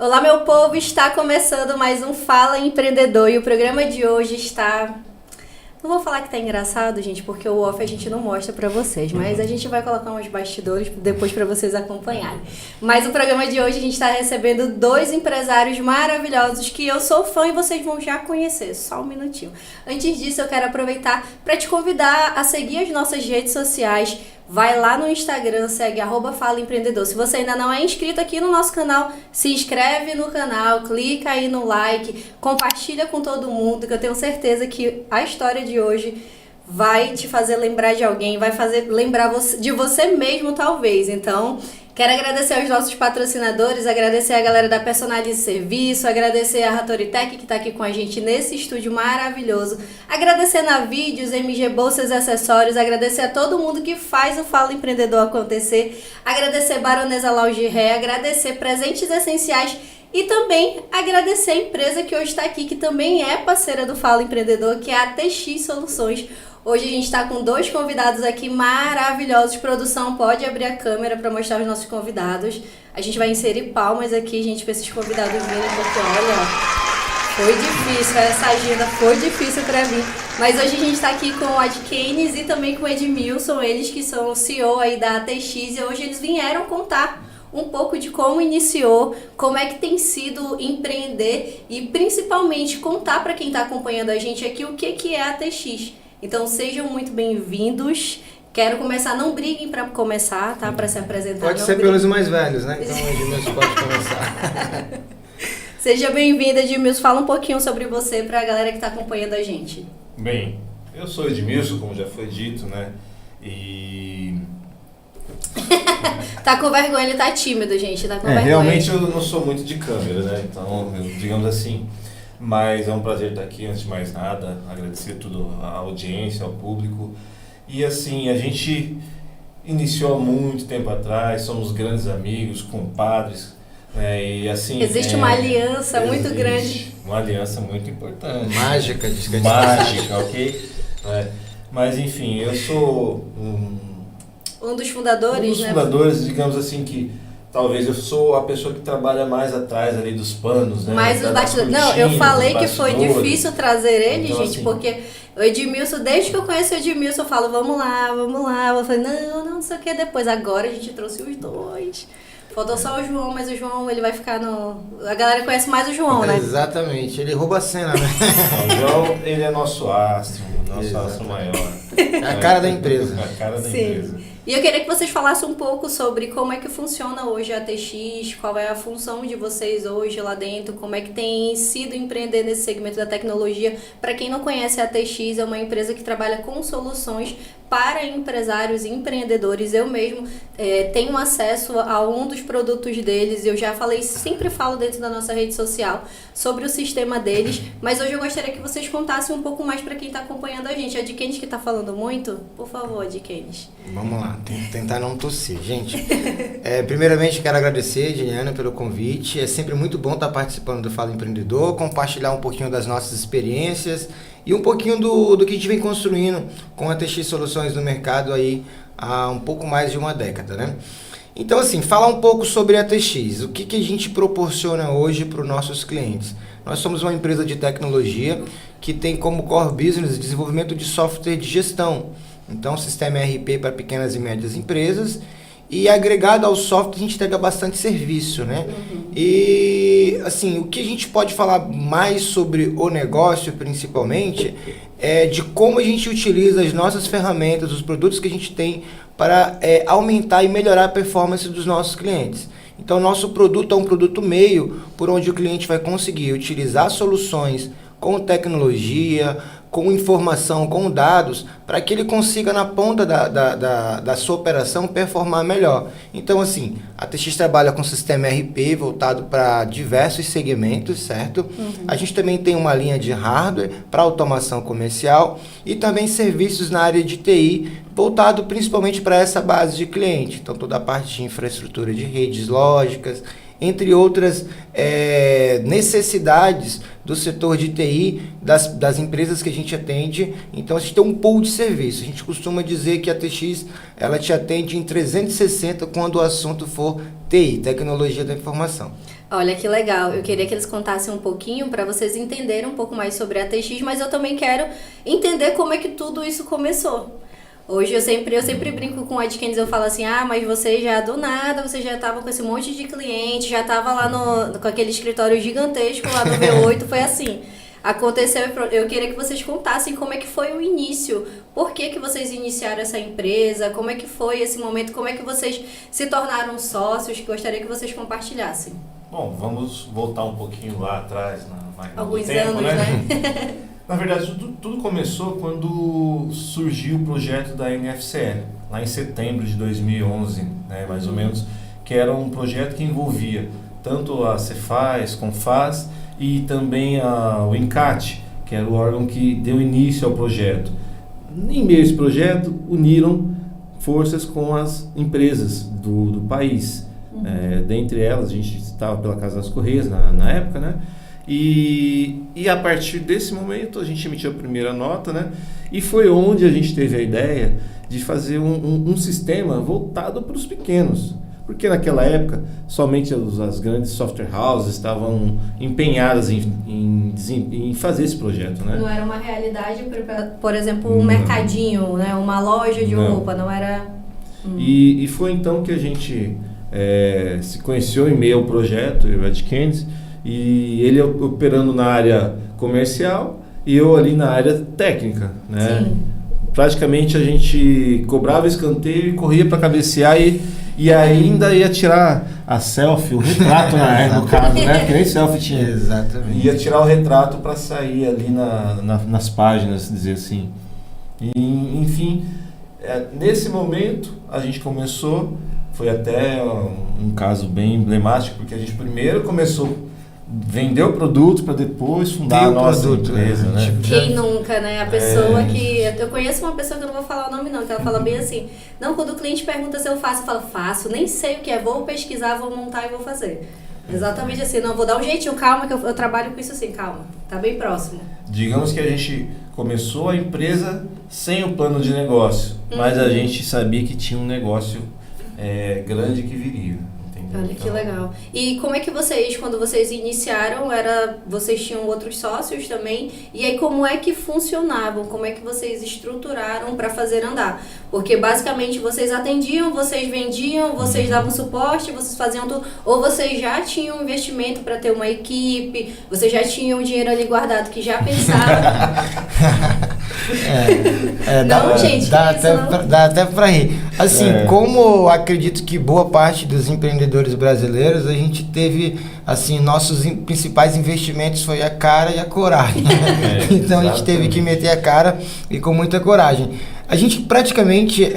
Olá, meu povo! Está começando mais um Fala Empreendedor e o programa de hoje está... Não vou falar que tá engraçado, gente, porque o off a gente não mostra pra vocês, mas a gente vai colocar uns bastidores depois pra vocês acompanharem. Mas o programa de hoje a gente tá recebendo dois empresários maravilhosos que eu sou fã e vocês vão já conhecer, só um minutinho. Antes disso, eu quero aproveitar para te convidar a seguir as nossas redes sociais. Vai lá no Instagram, segue @falaempreendedor. Se você ainda não é inscrito aqui no nosso canal, se inscreve no canal, clica aí no like, compartilha com todo mundo, que eu tenho certeza que a história de hoje vai te fazer lembrar de alguém, vai fazer lembrar de você mesmo, talvez. Então, quero agradecer aos nossos patrocinadores, agradecer a galera da Personalize Serviço, agradecer a Ratoritech que está aqui com a gente nesse estúdio maravilhoso, agradecer na Vídeos, MG Bolsas e Acessórios, agradecer a todo mundo que faz o Fala Empreendedor acontecer, agradecer Baronesa Lingerie, agradecer Presentes Essenciais e também agradecer a empresa que hoje está aqui, que também é parceira do Fala Empreendedor, que é a TX Soluções. Hoje a gente está com dois convidados aqui maravilhosos. Produção, pode abrir a câmera para mostrar os nossos convidados. A gente vai inserir palmas aqui, gente, para esses convidados virem, porque olha, foi difícil, essa agenda foi difícil para mim. Mas hoje a gente está aqui com o Adkênis e também com o Edmilson, eles que são o CEO aí da ATX, e hoje eles vieram contar um pouco de como iniciou, como é que tem sido empreender e principalmente contar para quem está acompanhando a gente aqui o que é a ATX. Então sejam muito bem-vindos. Quero começar, não briguem para começar, tá? Para se apresentar. Pode ser pelos mais velhos, né? Então Edmilson pode começar. Seja bem-vindo, Edmilson. Fala um pouquinho sobre você para a galera que está acompanhando a gente. Bem, eu sou Edmilson, como já foi dito, né? E... Tá com vergonha, ele tá tímido, gente. Tá com vergonha. Realmente eu não sou muito de câmera, né? Então, digamos assim... Mas é um prazer estar aqui, antes de mais nada, agradecer tudo à audiência, ao público. E assim, a gente iniciou há muito tempo atrás, somos grandes amigos, compadres, né? E assim... Existe uma aliança muito grande. Uma aliança muito importante. Mágica, diz que Mágica, ok? Mas enfim, eu sou um dos fundadores, um dos fundadores, digamos assim, que... Talvez eu sou a pessoa que trabalha mais atrás ali dos panos, né? Mas os bastidores. Não, eu falei que foi difícil trazer ele, então, gente, assim, porque o Edmilson, desde que eu conheço o Edmilson, eu falo, vamos lá. Eu falei, não sei o que depois. Agora a gente trouxe os dois. Faltou só o João, mas o João, ele vai ficar no... A galera conhece mais o João, né? Exatamente, ele rouba a cena, né? O João, ele é nosso astro maior. É a cara da empresa. É a cara da Sim. empresa. E eu queria que vocês falassem um pouco sobre como é que funciona hoje a ATX, qual é a função de vocês hoje lá dentro, como é que tem sido empreender nesse segmento da tecnologia. Para quem não conhece, a ATX é uma empresa que trabalha com soluções para empresários e empreendedores. Eu mesmo tenho acesso a um dos produtos deles, eu já falei, sempre falo dentro da nossa rede social sobre o sistema deles, mas hoje eu gostaria que vocês contassem um pouco mais para quem está acompanhando a gente. A Adkênis que está falando muito? Por favor, Adkênis. Vamos lá, tentar não tossir. Gente, primeiramente quero agradecer, Juliana, pelo convite. É sempre muito bom estar participando do Fala Empreendedor, compartilhar um pouquinho das nossas experiências e um pouquinho do que a gente vem construindo com a TX Soluções no mercado aí há um pouco mais de uma década, né? Então, assim, falar um pouco sobre a TX. O que a gente proporciona hoje para os nossos clientes? Nós somos uma empresa de tecnologia que tem como core business desenvolvimento de software de gestão. Então, sistema ERP para pequenas e médias empresas. E agregado ao software, a gente entrega bastante serviço, né? E, assim, o que a gente pode falar mais sobre o negócio, principalmente, é de como a gente utiliza as nossas ferramentas, os produtos que a gente tem para aumentar e melhorar a performance dos nossos clientes. Então, nosso produto é um produto meio por onde o cliente vai conseguir utilizar soluções com tecnologia, com informação, com dados, para que ele consiga na ponta da sua operação performar melhor. Então, assim, a TX trabalha com sistema ERP voltado para diversos segmentos, certo? A gente também tem uma linha de hardware para automação comercial e também serviços na área de TI, voltado principalmente para essa base de cliente. Então, toda a parte de infraestrutura de redes lógicas, entre outras necessidades do setor de TI, das empresas que a gente atende. Então, a gente tem um pool de serviço. A gente costuma dizer que a TX ela te atende em 360 quando o assunto for TI, Tecnologia da Informação. Olha que legal, eu queria que eles contassem um pouquinho para vocês entenderem um pouco mais sobre a TX, mas eu também quero entender como é que tudo isso começou. Hoje eu sempre brinco com o Adkins, eu falo assim, mas você já do nada, você já estava com esse monte de cliente, já estava lá com aquele escritório gigantesco lá no V8, foi assim. Aconteceu, eu queria que vocês contassem como é que foi o início, por que vocês iniciaram essa empresa, como é que foi esse momento, como é que vocês se tornaram sócios, que gostaria que vocês compartilhassem. Bom, vamos voltar um pouquinho lá atrás, alguns anos, né? Na verdade, tudo começou quando surgiu o projeto da NFCL, lá em setembro de 2011, né, mais ou menos, que era um projeto que envolvia tanto a Cefaz, Confaz e também o ENCAT, que era o órgão que deu início ao projeto. Em meio a esse projeto, uniram forças com as empresas do país. Dentre elas, a gente estava pela Casa das Correias na época, né? E a partir desse momento a gente emitiu a primeira nota, né? E foi onde a gente teve a ideia de fazer um sistema voltado para os pequenos. Porque naquela época somente as grandes software houses estavam empenhadas em fazer esse projeto, né? Não era uma realidade, por exemplo, um mercadinho, né? Uma loja de roupa, não era... E foi então que a gente se conheceu em meio ao projeto, o Adkins, e ele operando na área comercial e eu ali na área técnica, né? Sim. Praticamente a gente cobrava escanteio e corria para cabecear e ainda ia tirar a selfie, o retrato no caso, né? Porque nem selfie tinha. Exatamente. Ia tirar o retrato para sair ali nas páginas, dizer assim. E, enfim, nesse momento a gente começou, foi até um caso bem emblemático, porque a gente primeiro começou vender o produto para depois fundar a nossa empresa, né? Quem nunca, né? A pessoa que... Eu conheço uma pessoa que eu não vou falar o nome não, que ela fala bem assim, não, quando o cliente pergunta se eu faço, eu falo, faço, nem sei o que é, vou pesquisar, vou montar e vou fazer. Exatamente assim, não, vou dar um jeitinho, calma, que eu trabalho com isso assim, calma, tá bem próximo. Digamos que a gente começou a empresa sem o plano de negócio, mas a gente sabia que tinha um negócio grande que viria. Olha que legal. E como é que vocês, quando vocês iniciaram, vocês tinham outros sócios também? E aí como é que funcionavam? Como é que vocês estruturaram para fazer andar? Porque basicamente vocês atendiam, vocês vendiam, vocês davam suporte, vocês faziam tudo. Ou vocês já tinham um investimento para ter uma equipe, vocês já tinham um dinheiro ali guardado que já pensavam. Dá até para rir. Assim, como acredito que boa parte dos empreendedores brasileiros, a gente teve, assim, nossos principais investimentos foi a cara e a coragem. Então a gente teve que meter a cara e com muita coragem. A gente praticamente,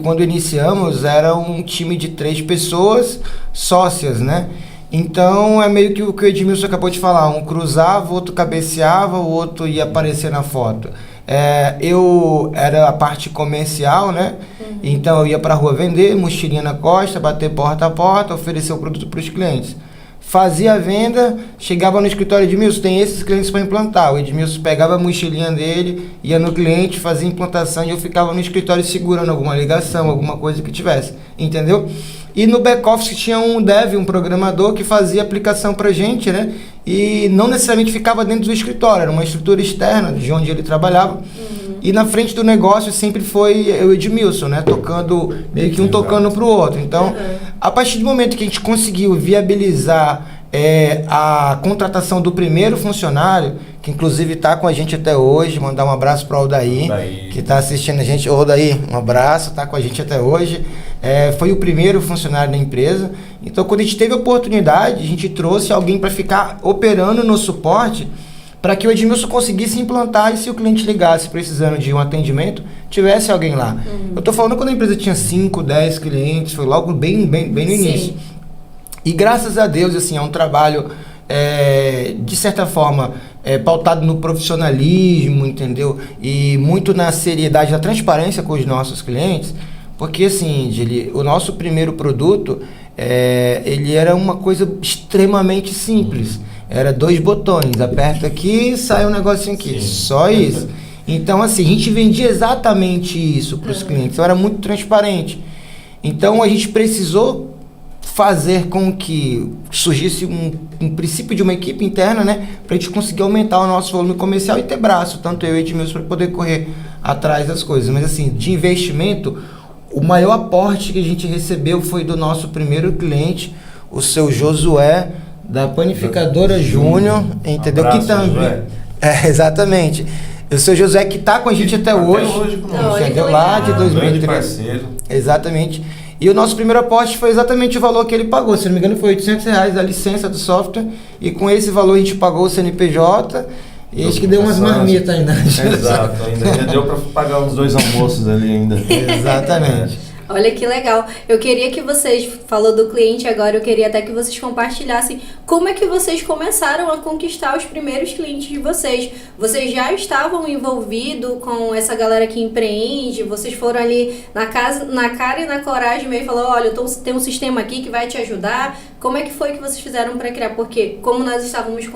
quando iniciamos, era um time de 3 pessoas sócias, né? Então é meio que o que o Edmilson acabou de falar, um cruzava, o outro cabeceava, o outro ia aparecer na foto. Eu era a parte comercial, né? Então eu ia para a rua vender, mochilinha na costa, bater porta a porta, oferecer o produto para os clientes. Fazia a venda, chegava no escritório, Edmilson, tem esses clientes para implantar. O Edmilson pegava a mochilinha dele, ia no cliente, fazia implantação e eu ficava no escritório segurando alguma ligação, alguma coisa que tivesse, entendeu? E no back-office tinha um dev, um programador que fazia aplicação pra gente, né? E não necessariamente ficava dentro do escritório, era uma estrutura externa de onde ele trabalhava. E na frente do negócio sempre foi eu e Edmilson, né? Tocando, meio que um tocando pro outro. Então, a partir do momento que a gente conseguiu viabilizar a contratação do primeiro funcionário, que inclusive está com a gente até hoje, mandar um abraço para o Aldair, que está assistindo a gente. Ô, Aldair, um abraço, está com a gente até hoje. Foi o primeiro funcionário da empresa. Então, quando a gente teve a oportunidade, a gente trouxe alguém para ficar operando no suporte, para que o Edmilson conseguisse implantar e se o cliente ligasse precisando de um atendimento, tivesse alguém lá. Eu estou falando quando a empresa tinha 5, 10 clientes, foi logo bem no início. Sim. E graças a Deus, assim, é um trabalho, de certa forma, pautado no profissionalismo, entendeu? E muito na seriedade, na transparência com os nossos clientes, Porque assim, o nosso primeiro produto, ele era uma coisa extremamente simples. Era 2 botões, aperta aqui, sai um negocinho aqui, só isso. Então assim, a gente vendia exatamente isso para os clientes, então era muito transparente. Então a gente precisou fazer com que surgisse um princípio de uma equipe interna, né, para a gente conseguir aumentar o nosso volume comercial e ter braço, tanto eu e Edmilson, para poder correr atrás das coisas. Mas assim, de investimento, o maior aporte que a gente recebeu foi do nosso primeiro cliente, o seu Josué, da Panificadora Júnior, entendeu? Abraço, que também Josué. Exatamente. O seu José que está com a gente até hoje. Entendeu? Lá de 2013. Parceiro. Exatamente. E o nosso primeiro aporte foi exatamente o valor que ele pagou. Se não me engano, foi R$800 da licença do software. E com esse valor a gente pagou o CNPJ. E acho que deu umas marmitas ainda. Exato, ainda deu para pagar uns 2 almoços ali ainda. Exatamente. Olha que legal. Eu queria que vocês, falou do cliente agora, eu queria até que vocês compartilhassem como é que vocês começaram a conquistar os primeiros clientes de vocês. Vocês já estavam envolvidos com essa galera que empreende? Vocês foram ali na cara e na coragem mesmo e falaram, olha, tem um sistema aqui que vai te ajudar. Como é que foi que vocês fizeram para criar? Porque, como nós estávamos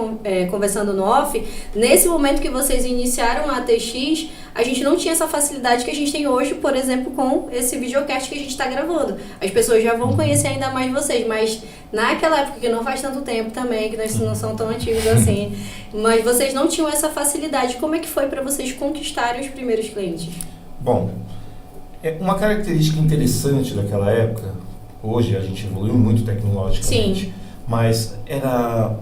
conversando no off, nesse momento que vocês iniciaram a ATX, a gente não tinha essa facilidade que a gente tem hoje, por exemplo, com esse videocast que a gente está gravando. As pessoas já vão conhecer ainda mais vocês, mas naquela época, que não faz tanto tempo também, que nós não somos tão antigos assim, mas vocês não tinham essa facilidade. Como é que foi para vocês conquistarem os primeiros clientes? Bom, uma característica interessante daquela época, hoje a gente evoluiu muito tecnologicamente, sim, mas era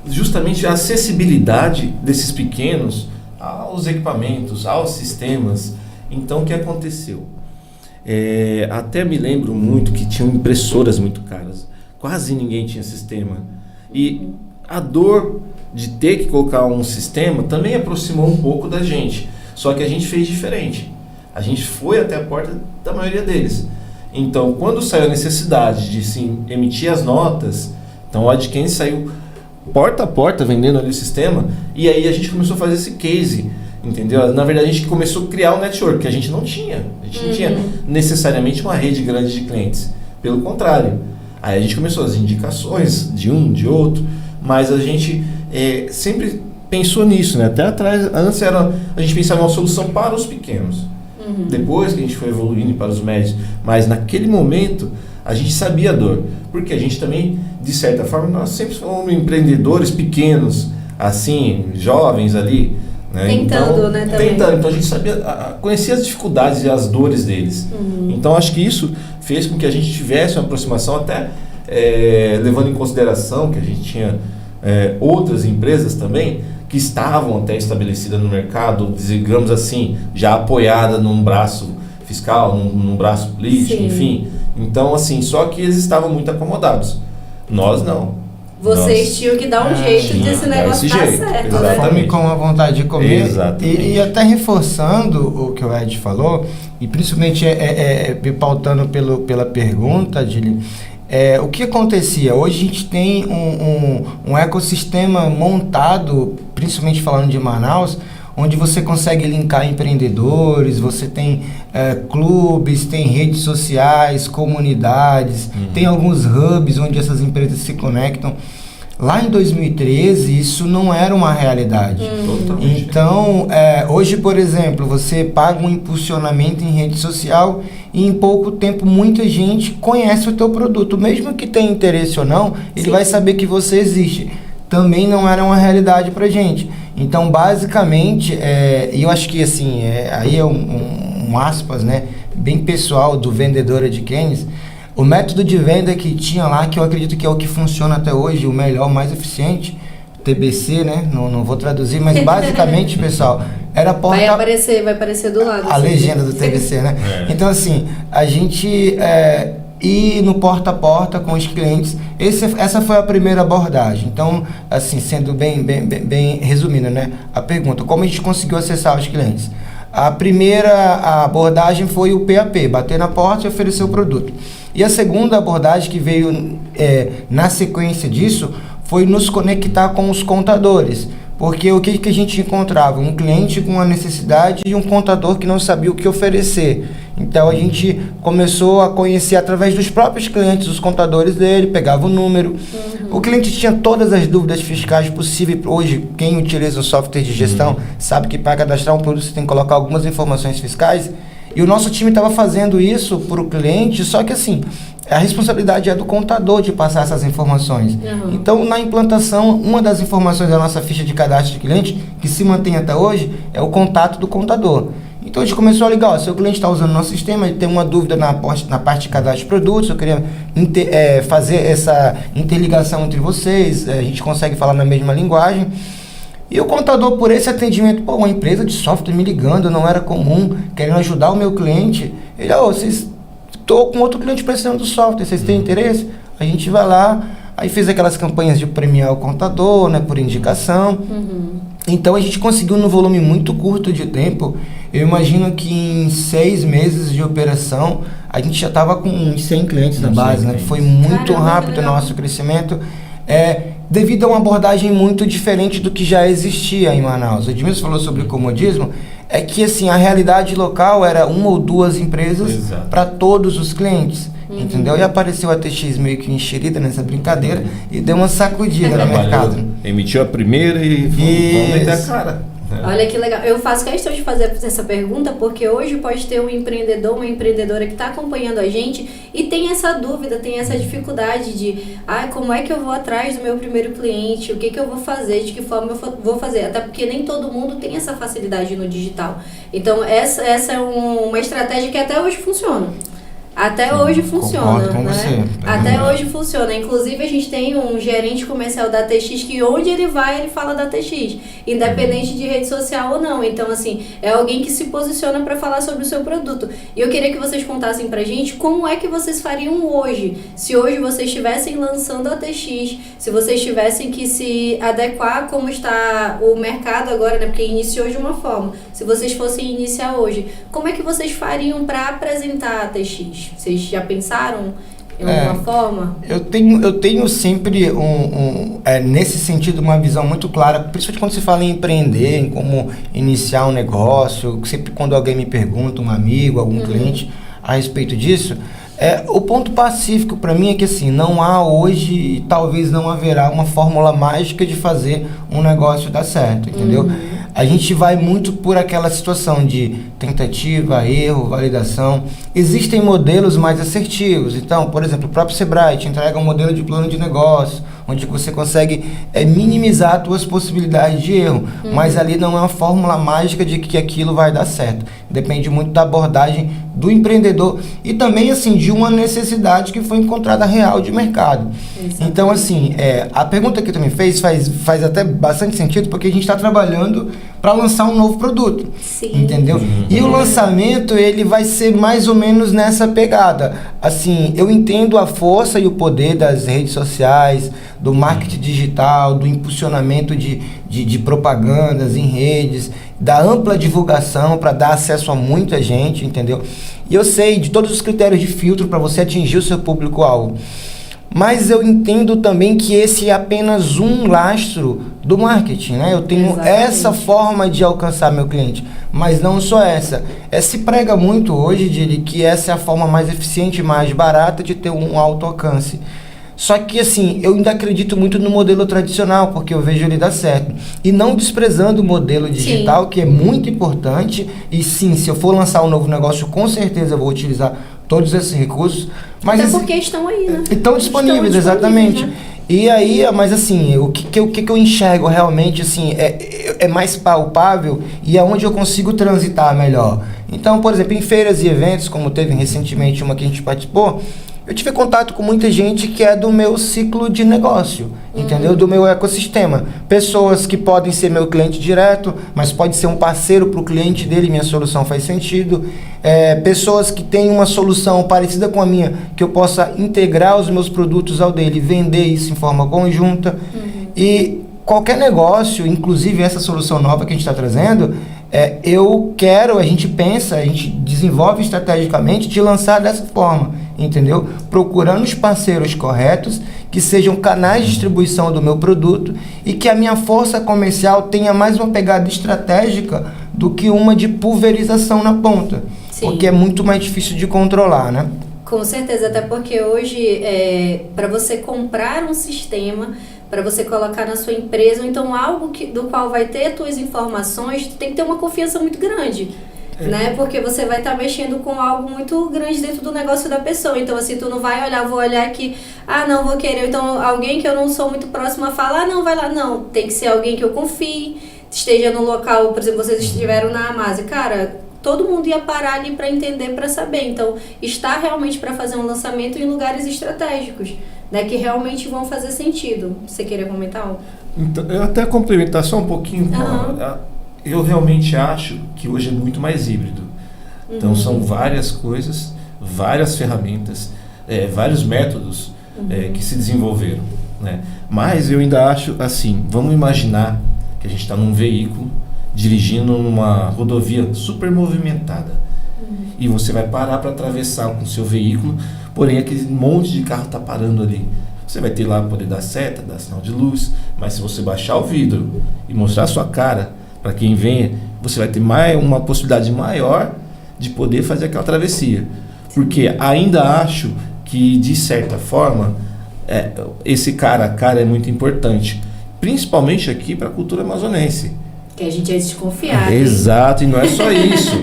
justamente a acessibilidade desses pequenos aos equipamentos, aos sistemas. Então, o que aconteceu? Até me lembro muito que tinham impressoras muito caras. Quase ninguém tinha sistema. E a dor de ter que colocar um sistema também aproximou um pouco da gente. Só que a gente fez diferente. A gente foi até a porta da maioria deles. Então, quando saiu a necessidade de sim, emitir as notas, então o Adkins saiu porta a porta vendendo ali o sistema, e aí a gente começou a fazer esse case, entendeu? Na verdade a gente começou a criar um network que a gente não tinha. A gente não tinha necessariamente uma rede grande de clientes, pelo contrário. Aí a gente começou as indicações de um, de outro, mas a gente sempre pensou nisso, né? Até atrás, antes a gente pensava em uma solução para os pequenos. Depois que a gente foi evoluindo para os médios, mas naquele momento a gente sabia a dor, porque a gente também, de certa forma, nós sempre fomos empreendedores pequenos, assim, jovens ali, né? Tentando, né, também. Então a gente sabia, conhecia as dificuldades e as dores deles. Então acho que isso fez com que a gente tivesse uma aproximação, até levando em consideração que a gente tinha outras empresas também que estavam até estabelecidas no mercado, digamos assim, já apoiada num braço fiscal, num braço político, sim, enfim. Então, assim, só que eles estavam muito acomodados. Nós não. Vocês tinham que dar um jeito desse negócio dar certo. Exatamente. Com a vontade de comer. Exatamente. E até reforçando o que o Ed falou, e principalmente me pautando pela pergunta, Dili, o que acontecia? Hoje a gente tem um ecossistema montado, principalmente falando de Manaus, onde você consegue linkar empreendedores, você tem clubes, tem redes sociais, comunidades, tem alguns hubs onde essas empresas se conectam. Lá em 2013, isso não era uma realidade. Então, hoje, por exemplo, você paga um impulsionamento em rede social e em pouco tempo muita gente conhece o teu produto. Mesmo que tenha interesse ou não, ele vai saber que você existe. Também não era uma realidade pra gente. Então, basicamente, eu acho que assim, aí é um aspas, né, bem pessoal do vendedor Adkins. O método de venda que tinha lá, que eu acredito que é o que funciona até hoje, o melhor, o mais eficiente, TBC, né? Não vou traduzir, mas basicamente, pessoal, era porta... Vai aparecer do lado. A legenda do TBC, né? Então, assim, a gente ir no porta a porta com os clientes, essa foi a primeira abordagem. Então, assim, sendo bem resumindo, né? A pergunta, como a gente conseguiu acessar os clientes? A primeira abordagem foi o PAP, bater na porta e oferecer o produto. E a segunda abordagem que veio na sequência disso foi nos conectar com os contadores. Porque o que a gente encontrava? Um cliente com uma necessidade e um contador que não sabia o que oferecer. Então a gente começou a conhecer através dos próprios clientes, os contadores dele, pegava o número. O cliente tinha todas as dúvidas fiscais possíveis. Hoje, quem utiliza o software de gestão sabe que para cadastrar um produto você tem que colocar algumas informações fiscais. E o nosso time estava fazendo isso para o cliente, só que assim, a responsabilidade é do contador de passar essas informações. Então, na implantação, uma das informações da nossa ficha de cadastro de cliente, que se mantém até hoje, é o contato do contador. Então, a gente começou a ligar, ó, seu cliente está usando o nosso sistema, ele tem uma dúvida na parte de cadastro de produtos, eu queria fazer essa interligação entre vocês, a gente consegue falar na mesma linguagem. E o contador, por esse atendimento, pô, uma empresa de software me ligando, não era comum, querendo ajudar o meu cliente, ele, estou com outro cliente precisando do software, vocês têm interesse? A gente vai lá, aí fez aquelas campanhas de premiar o contador, né, por indicação. Então a gente conseguiu num volume muito curto de tempo. Eu imagino que em 6 meses de operação a gente já estava com uns 100 clientes na base, né? Foi muito rápido o nosso crescimento. Devido a uma abordagem muito diferente do que já existia em Manaus. O Edmilson falou sobre o comodismo, é que assim, a realidade local era 1 ou 2 empresas para todos os clientes, entendeu? E apareceu a TX meio que enxerida nessa brincadeira e deu uma sacudida no mercado. Emitiu a primeira e vamos meter a cara. Olha que legal. Eu faço questão de fazer essa pergunta porque hoje pode ter um empreendedor, uma empreendedora que está acompanhando a gente e tem essa dúvida, tem essa dificuldade de como é que eu vou atrás do meu primeiro cliente, o que eu vou fazer, de que forma eu vou fazer, até porque nem todo mundo tem essa facilidade no digital. Então essa é uma estratégia que até hoje funciona. Até hoje funciona, com né? você. Até hoje funciona. Inclusive, a gente tem um gerente comercial da TX que onde ele vai, ele fala da TX. Independente de rede social ou não. Então, assim, é alguém que se posiciona para falar sobre o seu produto. E eu queria que vocês contassem pra gente como é que vocês fariam hoje. Se hoje vocês estivessem lançando a TX, se vocês tivessem que se adequar como está o mercado agora, né? Porque iniciou de uma forma. Se vocês fossem iniciar hoje, como é que vocês fariam para apresentar a TX? Vocês já pensaram em alguma forma? Eu tenho sempre nesse sentido uma visão muito clara, principalmente quando se fala em empreender, em como iniciar um negócio. Sempre quando alguém me pergunta, um amigo, algum cliente a respeito disso, o ponto pacífico para mim é que assim, não há hoje e talvez não haverá uma fórmula mágica de fazer um negócio dar certo, entendeu? A gente vai muito por aquela situação de tentativa, erro, validação. Existem modelos mais assertivos. Então, por exemplo, o próprio Sebrae te entrega um modelo de plano de negócio, onde você consegue minimizar as suas possibilidades de erro. Mas ali não é uma fórmula mágica de que aquilo vai dar certo. Depende muito da abordagem do empreendedor e também assim de uma necessidade que foi encontrada real de mercado. Exatamente. Então assim, a pergunta que tu me fez faz até bastante sentido, porque a gente está trabalhando para lançar um novo produto. Sim. Entendeu? E o lançamento ele vai ser mais ou menos nessa pegada. Assim, eu entendo a força e o poder das redes sociais, do marketing digital, do impulsionamento de propagandas em redes, da ampla divulgação para dar acesso a muita gente, entendeu? E eu sei de todos os critérios de filtro para você atingir o seu público-alvo. Mas eu entendo também que esse é apenas um lastro do marketing, né? Eu tenho essa forma de alcançar meu cliente, mas não só essa. Se prega muito hoje de que essa é a forma mais eficiente e mais barata de ter um alto alcance. Só que assim, eu ainda acredito muito no modelo tradicional, porque eu vejo ele dar certo. E não desprezando o modelo digital, que é muito importante. E sim, se eu for lançar um novo negócio, com certeza eu vou utilizar todos esses recursos. Mas até porque estão aí, né? Estão disponíveis, exatamente. Né? E aí, mas assim, o que eu enxergo realmente, assim, é mais palpável e é onde eu consigo transitar melhor. Então, por exemplo, em feiras e eventos, como teve recentemente uma que a gente participou, eu tive contato com muita gente que é do meu ciclo de negócio, entendeu? Do meu ecossistema. Pessoas que podem ser meu cliente direto, mas pode ser um parceiro para o cliente dele, minha solução faz sentido. Pessoas que têm uma solução parecida com a minha, que eu possa integrar os meus produtos ao dele, vender isso em forma conjunta. E qualquer negócio, inclusive essa solução nova que a gente está trazendo, a gente pensa, a gente desenvolve estrategicamente de lançar dessa forma, entendeu? Procurando os parceiros corretos, que sejam canais de distribuição do meu produto e que a minha força comercial tenha mais uma pegada estratégica do que uma de pulverização na ponta. Sim. Porque é muito mais difícil de controlar, né? Com certeza, até porque hoje, para você comprar um sistema, para você colocar na sua empresa, ou então algo do qual vai ter as tuas informações, tu tem que ter uma confiança muito grande. Né? Porque você vai estar mexendo com algo muito grande dentro do negócio da pessoa. Então, assim, tu não vai olhar, vou olhar aqui, não, vou querer. Então, alguém que eu não sou muito próxima fala, não, vai lá. Não, tem que ser alguém que eu confie, esteja no local, por exemplo, vocês estiveram na Amazia. Cara, todo mundo ia parar ali para entender, para saber. Então, está realmente para fazer um lançamento em lugares estratégicos, né, que realmente vão fazer sentido. Você queria comentar algo? Então, eu até complementar só um pouquinho. Eu realmente acho que hoje é muito mais híbrido. Então, são várias coisas, várias ferramentas, vários métodos que se desenvolveram, né? Mas eu ainda acho assim, vamos imaginar que a gente está num veículo dirigindo numa rodovia super movimentada. E você vai parar para atravessar com o seu veículo, porém aquele monte de carro está parando ali. Você vai ter lá poder dar seta, dar sinal de luz, mas se você baixar o vidro e mostrar a sua cara para quem venha, você vai ter uma possibilidade maior de poder fazer aquela travessia. Porque ainda acho que, de certa forma, esse cara a cara é muito importante, principalmente aqui para a cultura amazonense. Que a gente é desconfiado. Exato, e não é só isso.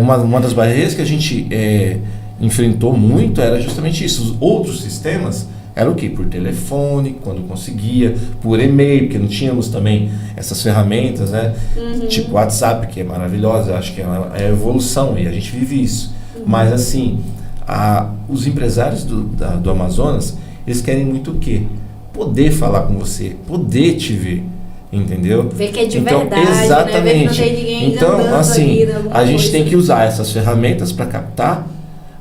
Uma das barreiras que a gente enfrentou muito era justamente isso. Os outros sistemas eram o quê? Por telefone, quando conseguia, por e-mail, porque não tínhamos também essas ferramentas, né? Tipo WhatsApp, que é maravilhosa, acho que é a evolução e a gente vive isso. Mas assim, os empresários do Amazonas, eles querem muito o quê? Poder falar com você, poder te ver. Entendeu? Ver que é de verdade, exatamente. Né? Ver que não tem ninguém então, assim, a gente coisa. tem que usar essas ferramentas para captar,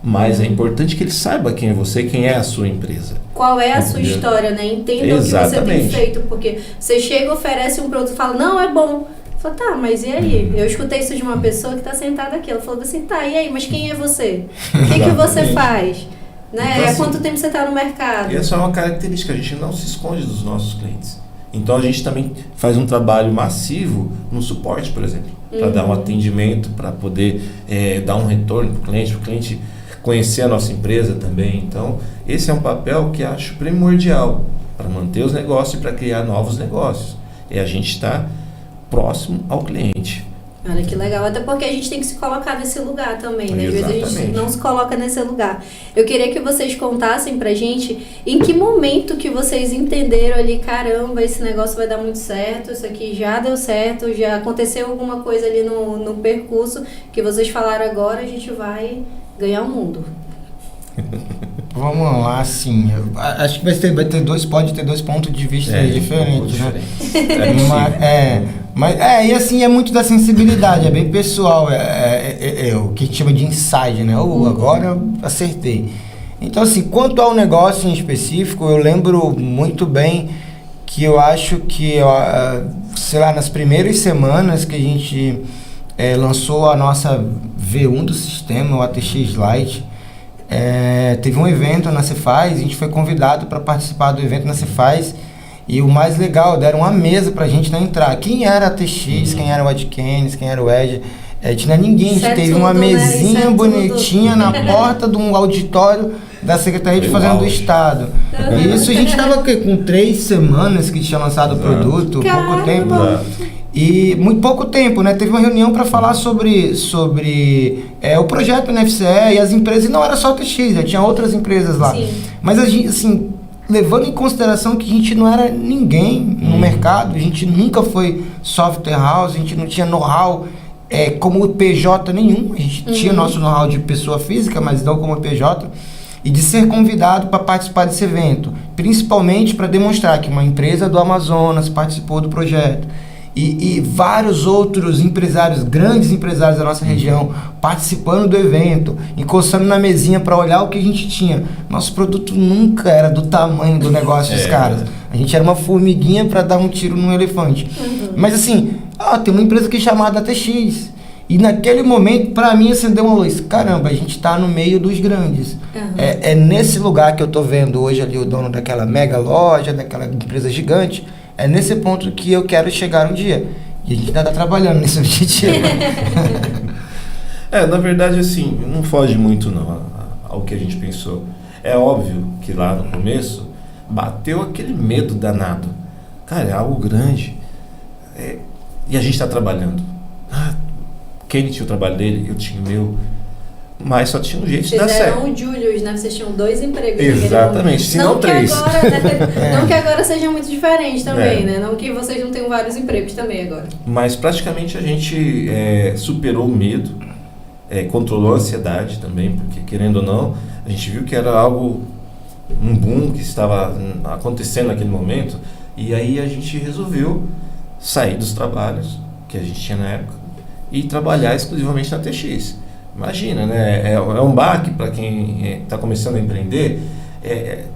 mas é importante que ele saiba quem é você, quem é a sua empresa. Qual é a sua história, né? Entenda o que você tem feito, porque você chega, oferece um produto e fala, não, é bom. Fala, tá, mas e aí? Eu escutei isso de uma pessoa que está sentada aqui. Ela falou assim, tá, e aí? Mas quem é você? O que você faz? Né? Então, há quanto tempo você está no mercado? E essa é uma característica, a gente não se esconde dos nossos clientes. Então a gente também faz um trabalho massivo no suporte, por exemplo, para dar um atendimento, para poder dar um retorno para o cliente conhecer a nossa empresa também. Então esse é um papel que acho primordial para manter os negócios e para criar novos negócios. A gente está próximo ao cliente. Olha que legal, até porque a gente tem que se colocar nesse lugar também, né? Às vezes a gente não se coloca nesse lugar. Eu queria que vocês contassem pra gente em que momento que vocês entenderam ali, caramba, esse negócio vai dar muito certo, isso aqui já deu certo, já aconteceu alguma coisa ali no percurso que vocês falaram agora, a gente vai ganhar o mundo. Vamos lá, assim, acho que pode ter dois pontos de vista diferentes, né? E assim, é muito da sensibilidade, é bem pessoal, o que a gente chama de insight, né? Agora eu acertei. Então, assim, quanto ao negócio em específico, eu lembro muito bem que eu acho que, sei lá, nas primeiras semanas que a gente lançou a nossa V1 do sistema, o ATX Lite, teve um evento na Cefaz, a gente foi convidado para participar do evento na Cefaz, e o mais legal, deram uma mesa pra gente não entrar. Quem era a TX, quem era o Adkins, quem era o Edge, tinha ninguém. A gente teve uma mesinha bonitinha na porta de um auditório da Secretaria de Fazenda do Estado. E isso a gente estava com 3 semanas que tinha lançado o produto, pouco tempo. E muito pouco tempo, né? Teve uma reunião para falar sobre o projeto NFCE e as empresas, e não era só a TX, já tinha outras empresas lá. Sim. Mas a gente, assim, levando em consideração que a gente não era ninguém no mercado, a gente nunca foi software house, a gente não tinha know-how como PJ nenhum, a gente tinha nosso know-how de pessoa física, mas não como PJ, e de ser convidado para participar desse evento, principalmente para demonstrar que uma empresa do Amazonas participou do projeto. E vários outros empresários, grandes empresários da nossa região, participando do evento, encostando na mesinha para olhar o que a gente tinha. Nosso produto nunca era do tamanho do negócio dos caras. A gente era uma formiguinha para dar um tiro num elefante. Mas assim, tem uma empresa aqui chamada TX. E naquele momento, para mim, acendeu uma luz. Caramba, a gente está no meio dos grandes. Uhum. É nesse lugar que eu estou vendo hoje ali o dono daquela mega loja, daquela empresa gigante. É nesse ponto que eu quero chegar um dia. E a gente ainda está trabalhando nesse objetivo. Na verdade, assim, não foge muito não ao que a gente pensou. É óbvio que lá no começo bateu aquele medo danado. Cara, é algo grande. E a gente está trabalhando. Quem tinha o trabalho dele, eu tinha o meu. Mas só tinha um jeito de dar certo. Vocês eram o Julius, né? Vocês tinham 2 empregos. Exatamente, se não 3. Agora, né? Não que agora seja muito diferente também, né? Não que vocês não tenham vários empregos também agora. Mas praticamente a gente superou o medo, controlou a ansiedade também, porque querendo ou não, a gente viu que era algo, um boom que estava acontecendo naquele momento. E aí a gente resolveu sair dos trabalhos que a gente tinha na época e trabalhar exclusivamente na TX. Imagina, né? É um baque para quem está começando a empreender.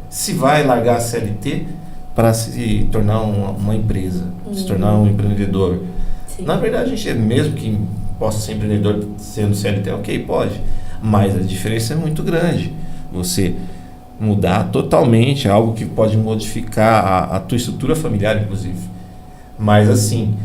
Se vai largar a CLT para se tornar uma empresa, se tornar um empreendedor. Sim. Na verdade, a gente, mesmo que possa ser empreendedor sendo CLT, ok, pode. Mas a diferença é muito grande. Você mudar totalmente, algo que pode modificar a tua estrutura familiar, inclusive. Mas assim,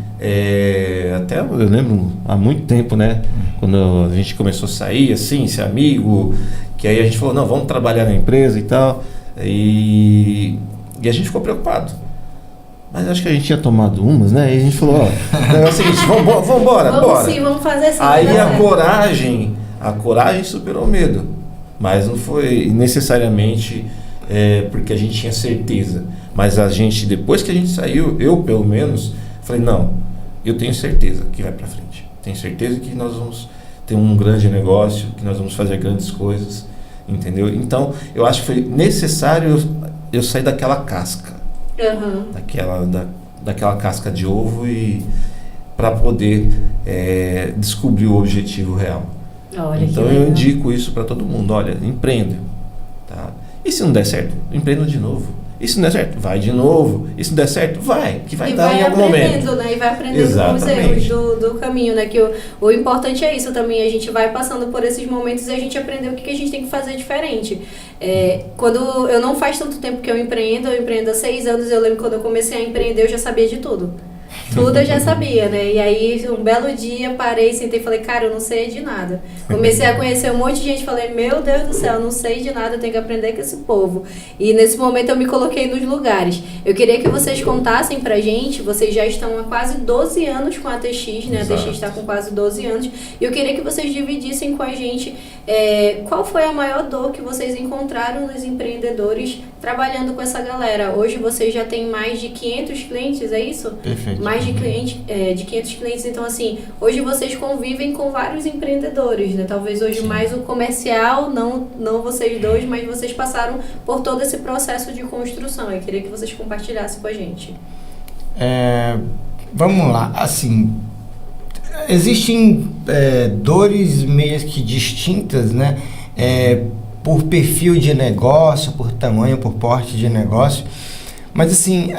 até eu lembro há muito tempo, né? Quando a gente começou a sair, assim, ser amigo, que aí a gente falou, não, vamos trabalhar na empresa e tal. E a gente ficou preocupado. Mas acho que a gente tinha tomado umas, né? E a gente falou, o negócio é o seguinte, vamos embora, bora. Sim, vamos fazer assim. Aí a coragem superou o medo. Mas não foi necessariamente porque a gente tinha certeza. Mas a gente, depois que a gente saiu, eu pelo menos, falei, não, eu tenho certeza que vai para frente. Tenho certeza que nós vamos ter um grande negócio, que nós vamos fazer grandes coisas, entendeu? Então, eu acho que foi necessário eu sair daquela casca. Uhum. Daquela casca de ovo e para poder descobrir o objetivo real. Olha, então eu indico isso para todo mundo, olha, empreenda, tá? E se não der certo, empreenda de novo. E se não der certo, vai de novo. E se não der certo, vai, que vai dar em algum momento. Né? E vai aprendendo com os erros do caminho, né? Que o importante é isso também, a gente vai passando por esses momentos e a gente aprendeu o que a gente tem que fazer diferente. Quando eu não faz tanto tempo que eu empreendo há 6 anos, eu lembro quando eu comecei a empreender, eu já sabia de tudo. Tudo eu já sabia, né? E aí, um belo dia, parei, sentei e falei, cara, eu não sei de nada. Comecei a conhecer um monte de gente, falei, meu Deus do céu, eu não sei de nada, eu tenho que aprender com esse povo. E nesse momento eu me coloquei nos lugares. Eu queria que vocês contassem pra gente, vocês já estão há quase 12 anos com a TX, né? Exato. A TX está com quase 12 anos. E eu queria que vocês dividissem com a gente qual foi a maior dor que vocês encontraram nos empreendedores trabalhando com essa galera. Hoje vocês já têm mais de 500 clientes, é isso? Perfeito. Mais de 500 clientes, então assim, hoje vocês convivem com vários empreendedores, né? Talvez hoje mais o comercial, não vocês dois, mas vocês passaram por todo esse processo de construção. Eu queria que vocês compartilhassem com a gente. Vamos lá, assim, existem dores meio que distintas, né? Por perfil de negócio, por tamanho, por porte de negócio, mas assim,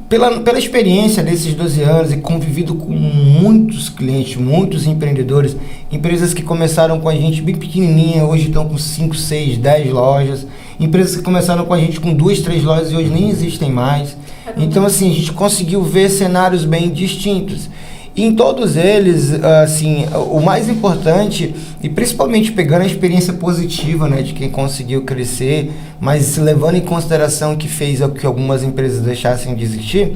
pela experiência desses 12 anos e convivido com muitos clientes, muitos empreendedores, empresas que começaram com a gente bem pequenininha, hoje estão com 5, 6, 10 lojas, empresas que começaram com a gente com 2, 3 lojas e hoje nem existem mais. Então, assim, a gente conseguiu ver cenários bem distintos. E em todos eles, assim, o mais importante, e principalmente pegando a experiência positiva, né, de quem conseguiu crescer, mas levando em consideração que fez que algumas empresas deixassem de existir,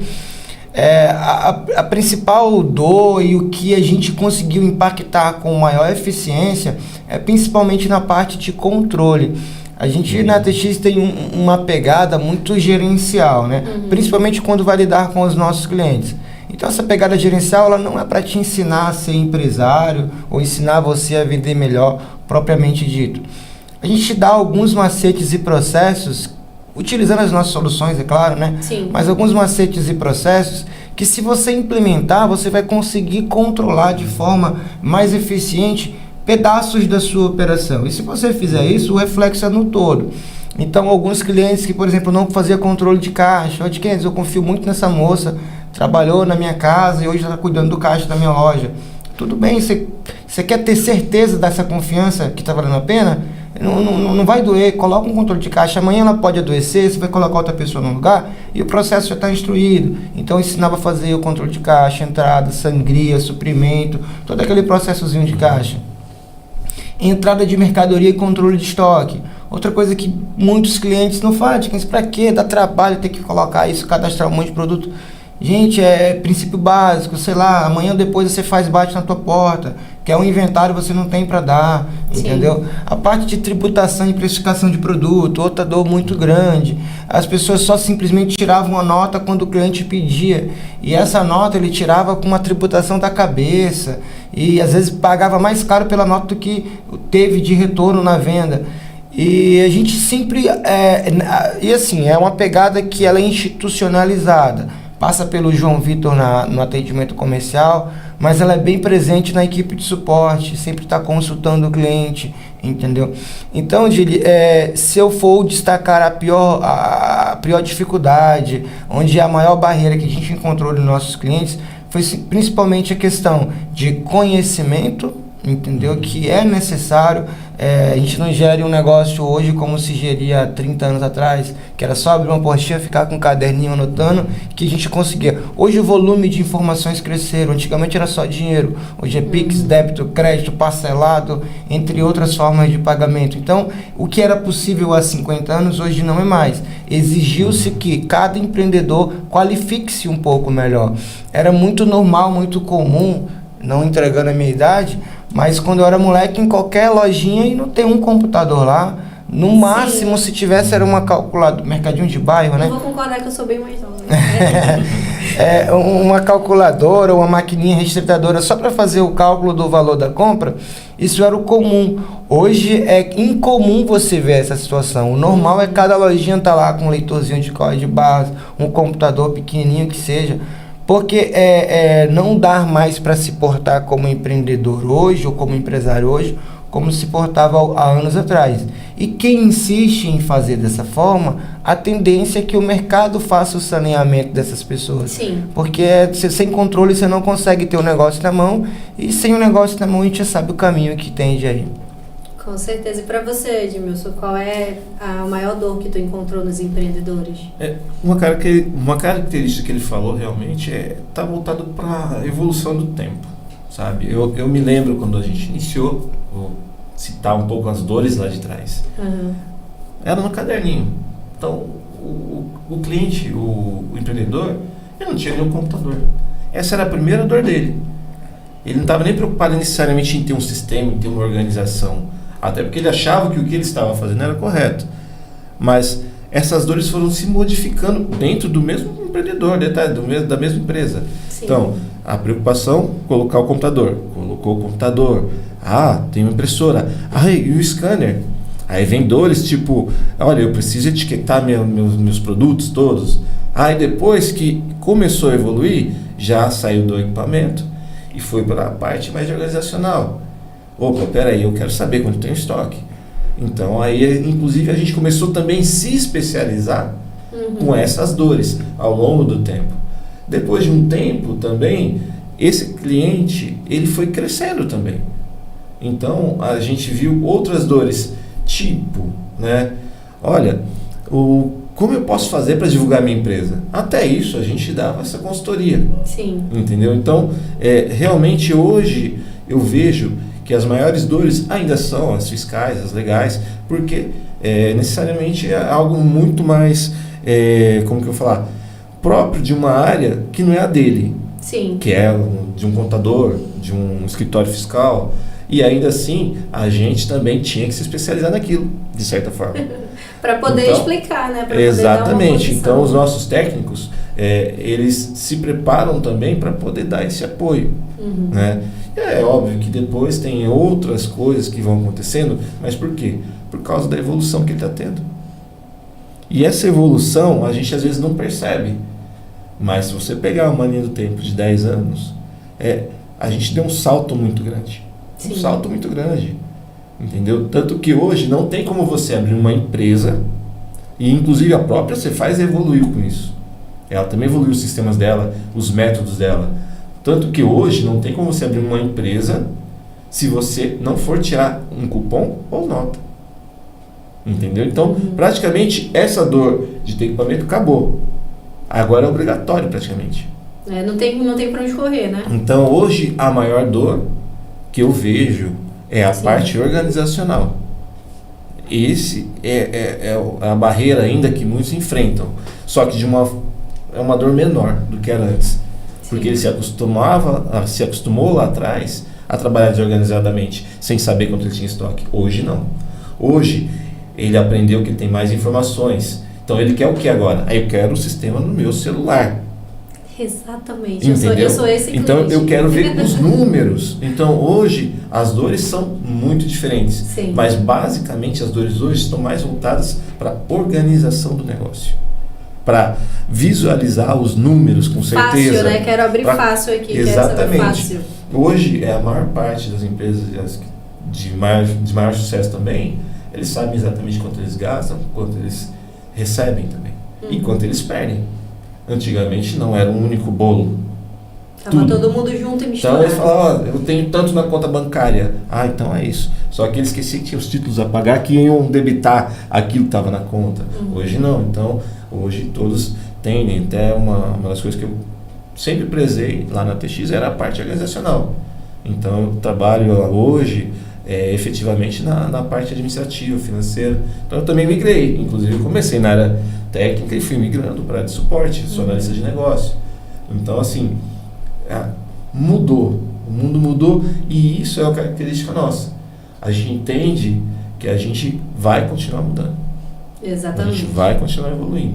a principal dor e o que a gente conseguiu impactar com maior eficiência é principalmente na parte de controle. A gente na TX tem uma pegada muito gerencial, né? Principalmente quando vai lidar com os nossos clientes. Então essa pegada gerencial ela não é para te ensinar a ser empresário ou ensinar você a vender melhor, propriamente dito. A gente dá alguns macetes e processos, utilizando as nossas soluções, é claro, né? Sim. Mas alguns macetes e processos que se você implementar, você vai conseguir controlar de forma mais eficiente pedaços da sua operação. E se você fizer isso, o reflexo é no todo. Então, alguns clientes que, por exemplo, não faziam controle de caixa, eu confio muito nessa moça, trabalhou na minha casa e hoje está cuidando do caixa da minha loja. Tudo bem, você quer ter certeza dessa confiança que está valendo a pena? Não vai doer, coloca um controle de caixa, amanhã ela pode adoecer, você vai colocar outra pessoa no lugar e o processo já está instruído. Então eu ensinava a fazer o controle de caixa, entrada, sangria, suprimento, todo aquele processozinho de caixa. Entrada de mercadoria e controle de estoque. Outra coisa que muitos clientes não fazem, para quê? Dá trabalho ter que colocar isso, cadastrar um monte de produto. Gente, é princípio básico, sei lá, amanhã ou depois você bate na tua porta, que é um inventário você não tem para dar, entendeu? A parte de tributação e precificação de produto, outra dor muito grande. As pessoas só simplesmente tiravam uma nota quando o cliente pedia, e essa nota ele tirava com uma tributação da cabeça, e às vezes pagava mais caro pela nota do que teve de retorno na venda. E a gente sempre, e assim, é uma pegada que ela é institucionalizada. Passa pelo João Vitor no atendimento comercial, mas ela é bem presente na equipe de suporte, sempre está consultando o cliente, entendeu? Então, Gili, se eu for destacar a pior dificuldade, onde é a maior barreira que a gente encontrou nos nossos clientes, foi principalmente a questão de conhecimento, entendeu? Que é necessário. A gente não gere um negócio hoje como se geria há 30 anos atrás, que era só abrir uma postinha, ficar com um caderninho anotando, que a gente conseguia. Hoje o volume de informações cresceram, antigamente era só dinheiro, hoje é Pix, débito, crédito, parcelado, entre outras formas de pagamento. Então, o que era possível há 50 anos, hoje não é mais. Exigiu-se que cada empreendedor qualifique-se um pouco melhor. Era muito normal, muito comum, não entregando a minha idade, mas quando eu era moleque, em qualquer lojinha e não tem um computador lá. No máximo, se tivesse, era uma calculadora, mercadinho de bairro, né? Eu vou concordar que eu sou bem mais nova. Uma calculadora, uma maquininha registradora só para fazer o cálculo do valor da compra. Isso era o comum. Hoje é incomum você ver essa situação. O normal é cada lojinha estar lá com um leitorzinho de código de barras, um computador pequenininho que seja. Porque não dá mais para se portar como empreendedor hoje ou como empresário hoje, como se portava há anos atrás. E quem insiste em fazer dessa forma, a tendência é que o mercado faça o saneamento dessas pessoas. Sim. Porque sem controle você não consegue ter o negócio na mão, e sem o negócio na mão a gente já sabe o caminho que tem de aí. Com certeza. E para você, Edmilson, qual é a maior dor que tu encontrou nos empreendedores? Uma característica que ele falou realmente tá voltado para a evolução do tempo, sabe? Eu me lembro quando a gente iniciou, vou citar um pouco as dores lá de trás. Uhum. Era no caderninho. Então, o cliente, o empreendedor, ele não tinha nenhum computador. Essa era a primeira dor dele. Ele não estava nem preocupado necessariamente em ter um sistema, em ter uma organização. Até porque ele achava que o que ele estava fazendo era correto. Mas essas dores foram se modificando dentro do mesmo empreendedor, da mesma empresa. Sim. Então, a preocupação, colocar o computador. Colocou o computador. Tem uma impressora. E o scanner. Aí vem dores tipo, olha, eu preciso etiquetar meus produtos todos. E depois que começou a evoluir, já saiu do equipamento e foi para a parte mais organizacional. Opa, peraí, eu quero saber quando tem estoque. Então, aí, inclusive, a gente começou também a se especializar com essas dores ao longo do tempo. Depois de um tempo também, esse cliente, ele foi crescendo também. Então, a gente viu outras dores, tipo, né? Olha, como eu posso fazer para divulgar minha empresa? Até isso, a gente dava essa consultoria. Sim. Entendeu? Então, realmente, hoje, eu vejo que as maiores dores ainda são as fiscais, as legais, porque necessariamente é algo muito mais, como que eu vou falar, próprio de uma área que não é a dele. Sim. Que é de um contador, de um escritório fiscal, e ainda assim a gente também tinha que se especializar naquilo, de certa forma. Para poder explicar, né? Pra Exatamente. Poder então os nossos técnicos, eles se preparam também para poder dar esse apoio. Né? É óbvio que depois tem outras coisas que vão acontecendo, mas por quê? Por causa da evolução que ele está tendo. E essa evolução a gente às vezes não percebe, mas se você pegar uma linha do tempo de 10 anos, a gente deu um salto muito grande. Sim. Um salto muito grande. Entendeu? Tanto que hoje não tem como você abrir uma empresa, e inclusive a própria Cefaz evoluiu com isso. Ela também evoluiu os sistemas dela, os métodos dela. Tanto que hoje não tem como você abrir uma empresa se você não for tirar um cupom ou nota. Entendeu? Então, praticamente, essa dor de ter equipamento acabou. Agora é obrigatório, praticamente. Não tem pra onde correr, né? Então, hoje, a maior dor que eu vejo é a Sim. parte organizacional. Esse é a barreira ainda que muitos enfrentam. Só que é uma dor menor do que era antes. Porque ele se acostumou lá atrás a trabalhar desorganizadamente, sem saber quanto ele tinha estoque. Hoje não. Hoje ele aprendeu que ele tem mais informações. Então ele quer o que agora? Eu quero o sistema no meu celular. Exatamente. Entendeu? Eu sou esse cliente. Então eu quero ver os números. Então hoje as dores são muito diferentes. Sim. Mas basicamente as dores hoje estão mais voltadas para a organização do negócio. Para visualizar os números com certeza. Fácil, né? Quero abrir fácil aqui. Exatamente. Quero saber fácil. Hoje a maior parte das empresas de maior sucesso também, eles sabem exatamente quanto eles gastam, quanto eles recebem também. E quanto eles perdem. Antigamente não era um único bolo. Tava todo mundo junto e misturado. Então eles falavam, eu tenho tanto na conta bancária. Então é isso. Só que eles esqueciam que tinha os títulos a pagar que iam debitar aquilo que estava na conta. Hoje não. Então, hoje todos tendem. Até uma das coisas que eu sempre prezei lá na TX era a parte organizacional. Então eu trabalho hoje efetivamente na parte administrativa, financeira. Então eu também migrei. Inclusive eu comecei na área técnica e fui migrando para a área de suporte, sou analista de negócio. Então assim, mudou. O mundo mudou e isso é uma característica nossa. A gente entende que a gente vai continuar mudando. Exatamente. A gente vai continuar evoluindo.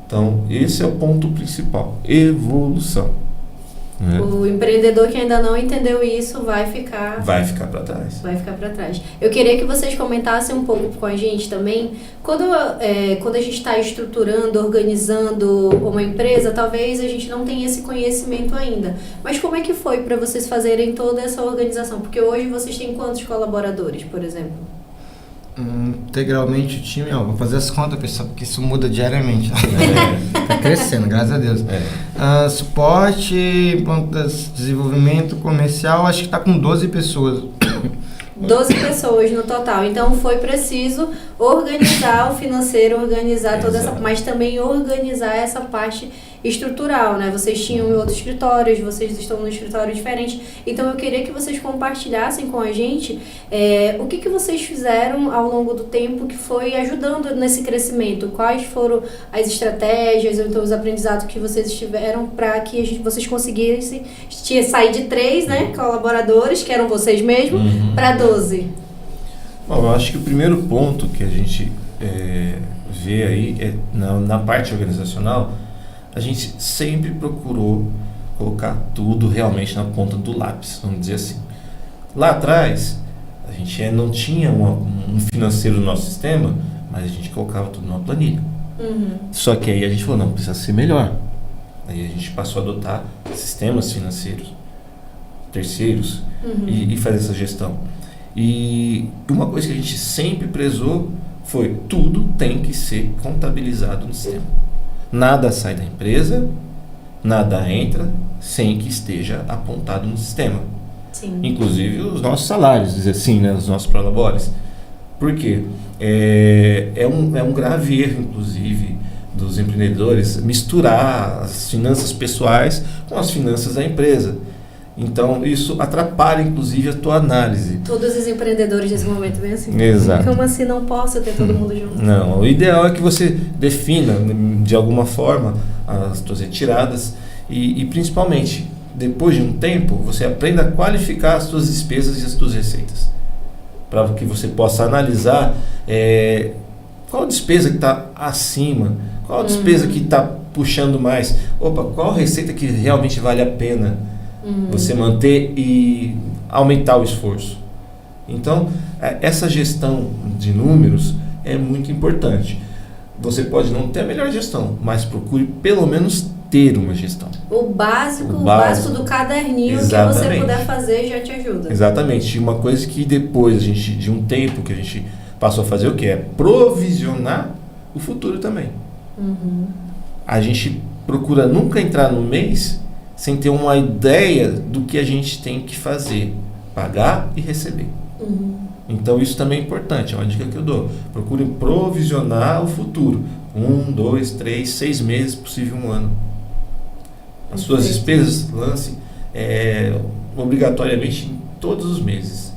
Então, esse é o ponto principal. Evolução. Né? O empreendedor que ainda não entendeu isso vai ficar para trás. Vai ficar para trás. Eu queria que vocês comentassem um pouco com a gente também. Quando a gente está estruturando, organizando uma empresa, talvez a gente não tenha esse conhecimento ainda. Mas como é que foi para vocês fazerem toda essa organização? Porque hoje vocês têm quantos colaboradores, por exemplo? Integralmente o time, vou fazer as contas, pessoal, porque isso muda diariamente. Tá crescendo, graças a Deus. Suporte, desenvolvimento comercial, acho que tá com 12 pessoas. 12 pessoas no total. Então foi preciso organizar o financeiro, organizar toda essa, mas também organizar essa parte estrutural, né? Vocês tinham em outros escritórios, vocês estão num escritório diferente. Então eu queria que vocês compartilhassem com a gente o que vocês fizeram ao longo do tempo que foi ajudando nesse crescimento. Quais foram as estratégias ou então os aprendizados que vocês tiveram para que vocês conseguissem sair de 3, né, colaboradores, que eram vocês mesmos, para 12. Bom, eu acho que o primeiro ponto que a gente vê aí na parte organizacional, a gente sempre procurou colocar tudo realmente na ponta do lápis, vamos dizer assim. Lá atrás, a gente não tinha um financeiro no nosso sistema, mas a gente colocava tudo numa planilha. Só que aí a gente falou, não, precisa ser melhor. Aí a gente passou a adotar sistemas financeiros, terceiros, e fazer essa gestão. E uma coisa que a gente sempre prezou foi, tudo tem que ser contabilizado no sistema. Nada sai da empresa, nada entra sem que esteja apontado no sistema. Sim. Inclusive os nossos salários, dizer assim, né, os nossos prolabores. Por quê? É um grave erro, inclusive, dos empreendedores misturar as finanças pessoais com as finanças da empresa. Então, isso atrapalha, inclusive, a tua análise. Todos os empreendedores nesse momento vêm assim. Exato. Como assim não posso ter todo mundo junto? Não, o ideal é que você defina, de alguma forma, as tuas retiradas e principalmente, depois de um tempo, você aprenda a qualificar as tuas despesas e as tuas receitas. Para que você possa analisar qual a despesa que está acima, qual a despesa que está puxando mais, qual a receita que realmente vale a pena você manter e aumentar o esforço. Então, essa gestão de números é muito importante. Você pode não ter a melhor gestão, mas procure pelo menos ter uma gestão. O básico do caderninho. Exatamente. Que você puder fazer já te ajuda. Exatamente. Uma coisa que depois, de um tempo que a gente passou a fazer, o que é provisionar o futuro também. A gente procura nunca entrar no mês sem ter uma ideia do que a gente tem que fazer, pagar e receber. Então isso também é importante, é uma dica que eu dou. Procure provisionar o futuro. 1, 2, 3, 6 meses, possível 1 ano. As suas despesas, lance obrigatoriamente em todos os meses.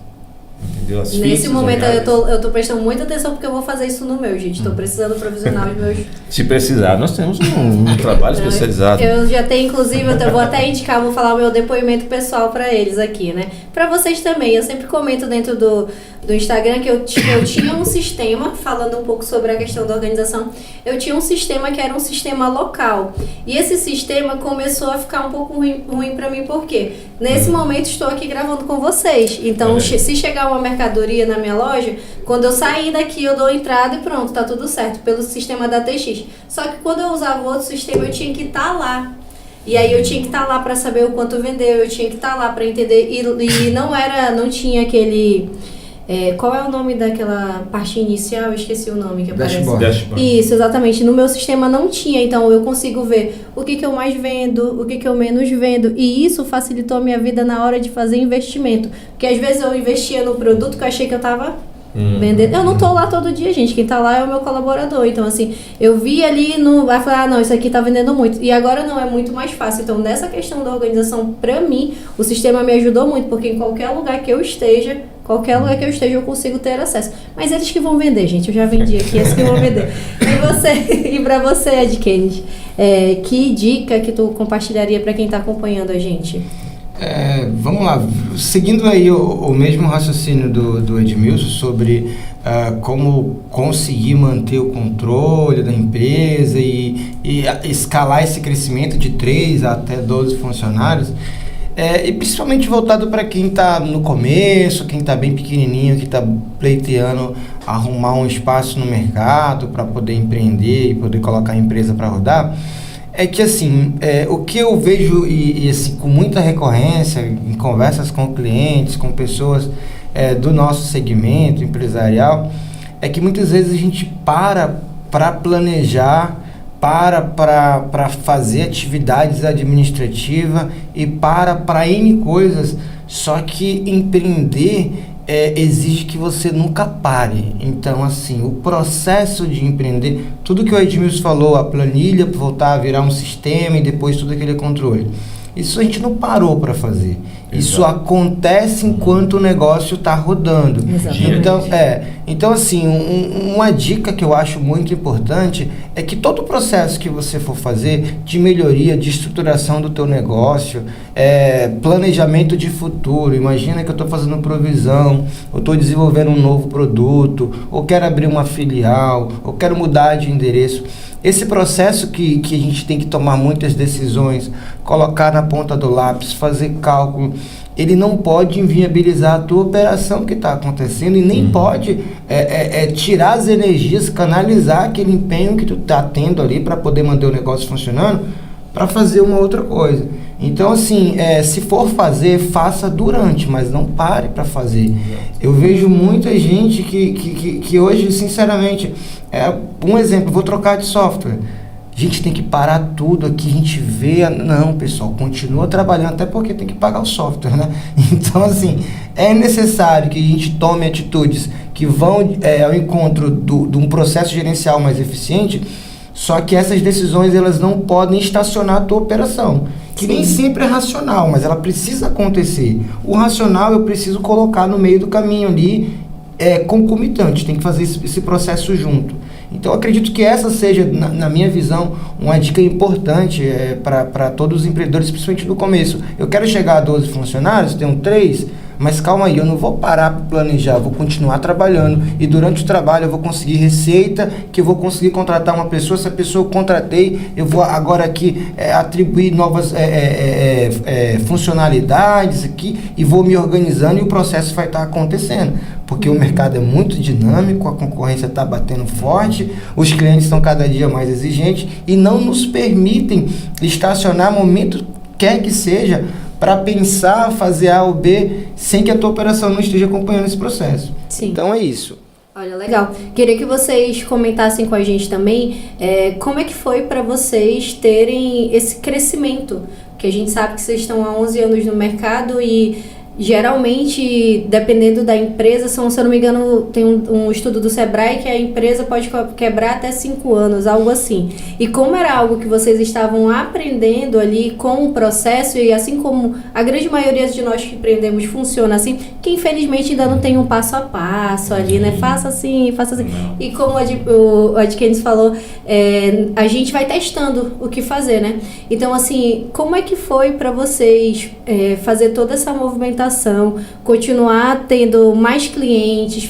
Entendeu? As Nesse fixas, momento variáveis. eu tô prestando muita atenção porque eu vou fazer isso no meu, gente. Tô precisando provisionar os meus. Se precisar, nós temos um trabalho especializado. Eu já tenho, inclusive, eu vou até indicar, vou falar o meu depoimento pessoal pra eles aqui, né? Pra vocês também. Eu sempre comento dentro do Instagram que eu tinha um sistema, falando um pouco sobre a questão da organização, eu tinha um sistema que era um sistema local. E esse sistema começou a ficar um pouco ruim pra mim, por quê? Nesse momento estou aqui gravando com vocês. Então, se chegar uma mercadoria na minha loja, quando eu sair daqui eu dou entrada e pronto, tá tudo certo, pelo sistema da TX. Só que quando eu usava outro sistema, eu tinha que estar lá. E aí eu tinha que estar lá para saber o quanto vendeu, eu tinha que estar lá para entender. E não tinha aquele... qual é o nome daquela parte inicial? Eu esqueci o nome que aparece. Dashboard. Isso, exatamente. No meu sistema não tinha, então eu consigo ver o que eu mais vendo, o que eu menos vendo. E isso facilitou a minha vida na hora de fazer investimento. Porque às vezes eu investia no produto que eu achei que eu estava vendendo. Eu não tô lá todo dia, gente. Quem tá lá é o meu colaborador. Então, assim, eu vi ali vai falar, não, isso aqui tá vendendo muito. E agora não, é muito mais fácil. Então, nessa questão da organização, pra mim, o sistema me ajudou muito, porque em qualquer lugar que eu esteja, eu consigo ter acesso. Mas eles que vão vender, gente. Eu já vendi aqui, eles que vão vender. E pra você, Ed Kennedy, que dica que tu compartilharia pra quem tá acompanhando a gente? Vamos lá, seguindo aí o mesmo raciocínio do Edmilson sobre como conseguir manter o controle da empresa e escalar esse crescimento de 3 até 12 funcionários, e principalmente voltado para quem está no começo, quem está bem pequenininho, que está pleiteando arrumar um espaço no mercado para poder empreender e poder colocar a empresa para rodar. É que assim, o que eu vejo e assim, com muita recorrência em conversas com clientes, com pessoas do nosso segmento empresarial, é que muitas vezes a gente para planejar, para fazer atividades administrativas e para N coisas, só que empreender exige que você nunca pare. Então, assim, o processo de empreender, tudo que o Edmilson falou, a planilha voltar a virar um sistema e depois tudo aquele controle, isso a gente não parou para fazer. Isso acontece enquanto o negócio está rodando. Então assim, uma dica que eu acho muito importante é que todo o processo que você for fazer de melhoria, de estruturação do teu negócio, planejamento de futuro, imagina que eu estou fazendo provisão, eu estou desenvolvendo um novo produto, ou quero abrir uma filial, ou quero mudar de endereço. Esse processo que a gente tem que tomar muitas decisões, colocar na ponta do lápis, fazer cálculo, ele não pode inviabilizar a tua operação que está acontecendo e nem pode tirar as energias, canalizar aquele empenho que tu está tendo ali para poder manter o negócio funcionando para fazer uma outra coisa. Então, assim, se for fazer, faça durante, mas não pare para fazer. Eu vejo muita gente que hoje, sinceramente, um exemplo, vou trocar de software. A gente tem que parar tudo aqui, a gente vê... Não, pessoal, continua trabalhando, até porque tem que pagar o software, né? Então, assim, é necessário que a gente tome atitudes que vão ao encontro de um processo gerencial mais eficiente, só que essas decisões, elas não podem estacionar a tua operação, que nem sempre é racional, mas ela precisa acontecer. O racional eu preciso colocar no meio do caminho ali, concomitante, tem que fazer esse processo junto. Então, eu acredito que essa seja, na minha visão, uma dica importante para todos os empreendedores, principalmente no começo. Eu quero chegar a 12 funcionários, tenho 3, mas calma aí, eu não vou parar para planejar, vou continuar trabalhando e durante o trabalho eu vou conseguir receita, que eu vou conseguir contratar uma pessoa, essa pessoa eu contratei, eu vou agora aqui atribuir novas funcionalidades aqui e vou me organizando e o processo vai estar acontecendo. Porque o mercado é muito dinâmico, a concorrência está batendo forte, os clientes estão cada dia mais exigentes e não nos permitem estacionar momento quer que seja para pensar, fazer A ou B, sem que a tua operação não esteja acompanhando esse processo. Sim. Então é isso. Olha, legal. Queria que vocês comentassem com a gente também como é que foi para vocês terem esse crescimento. Porque a gente sabe que vocês estão há 11 anos no mercado e geralmente, dependendo da empresa, se eu não me engano, tem um estudo do Sebrae que a empresa pode quebrar até 5 anos, algo assim. E como era algo que vocês estavam aprendendo ali com o processo, e assim como a grande maioria de nós que empreendemos funciona assim, que infelizmente ainda não tem um passo a passo ali, né? Faça assim, faça assim. E como o Adkins falou, a gente vai testando o que fazer, né? Então, assim, como é que foi para vocês fazer toda essa movimentação, continuar tendo mais clientes,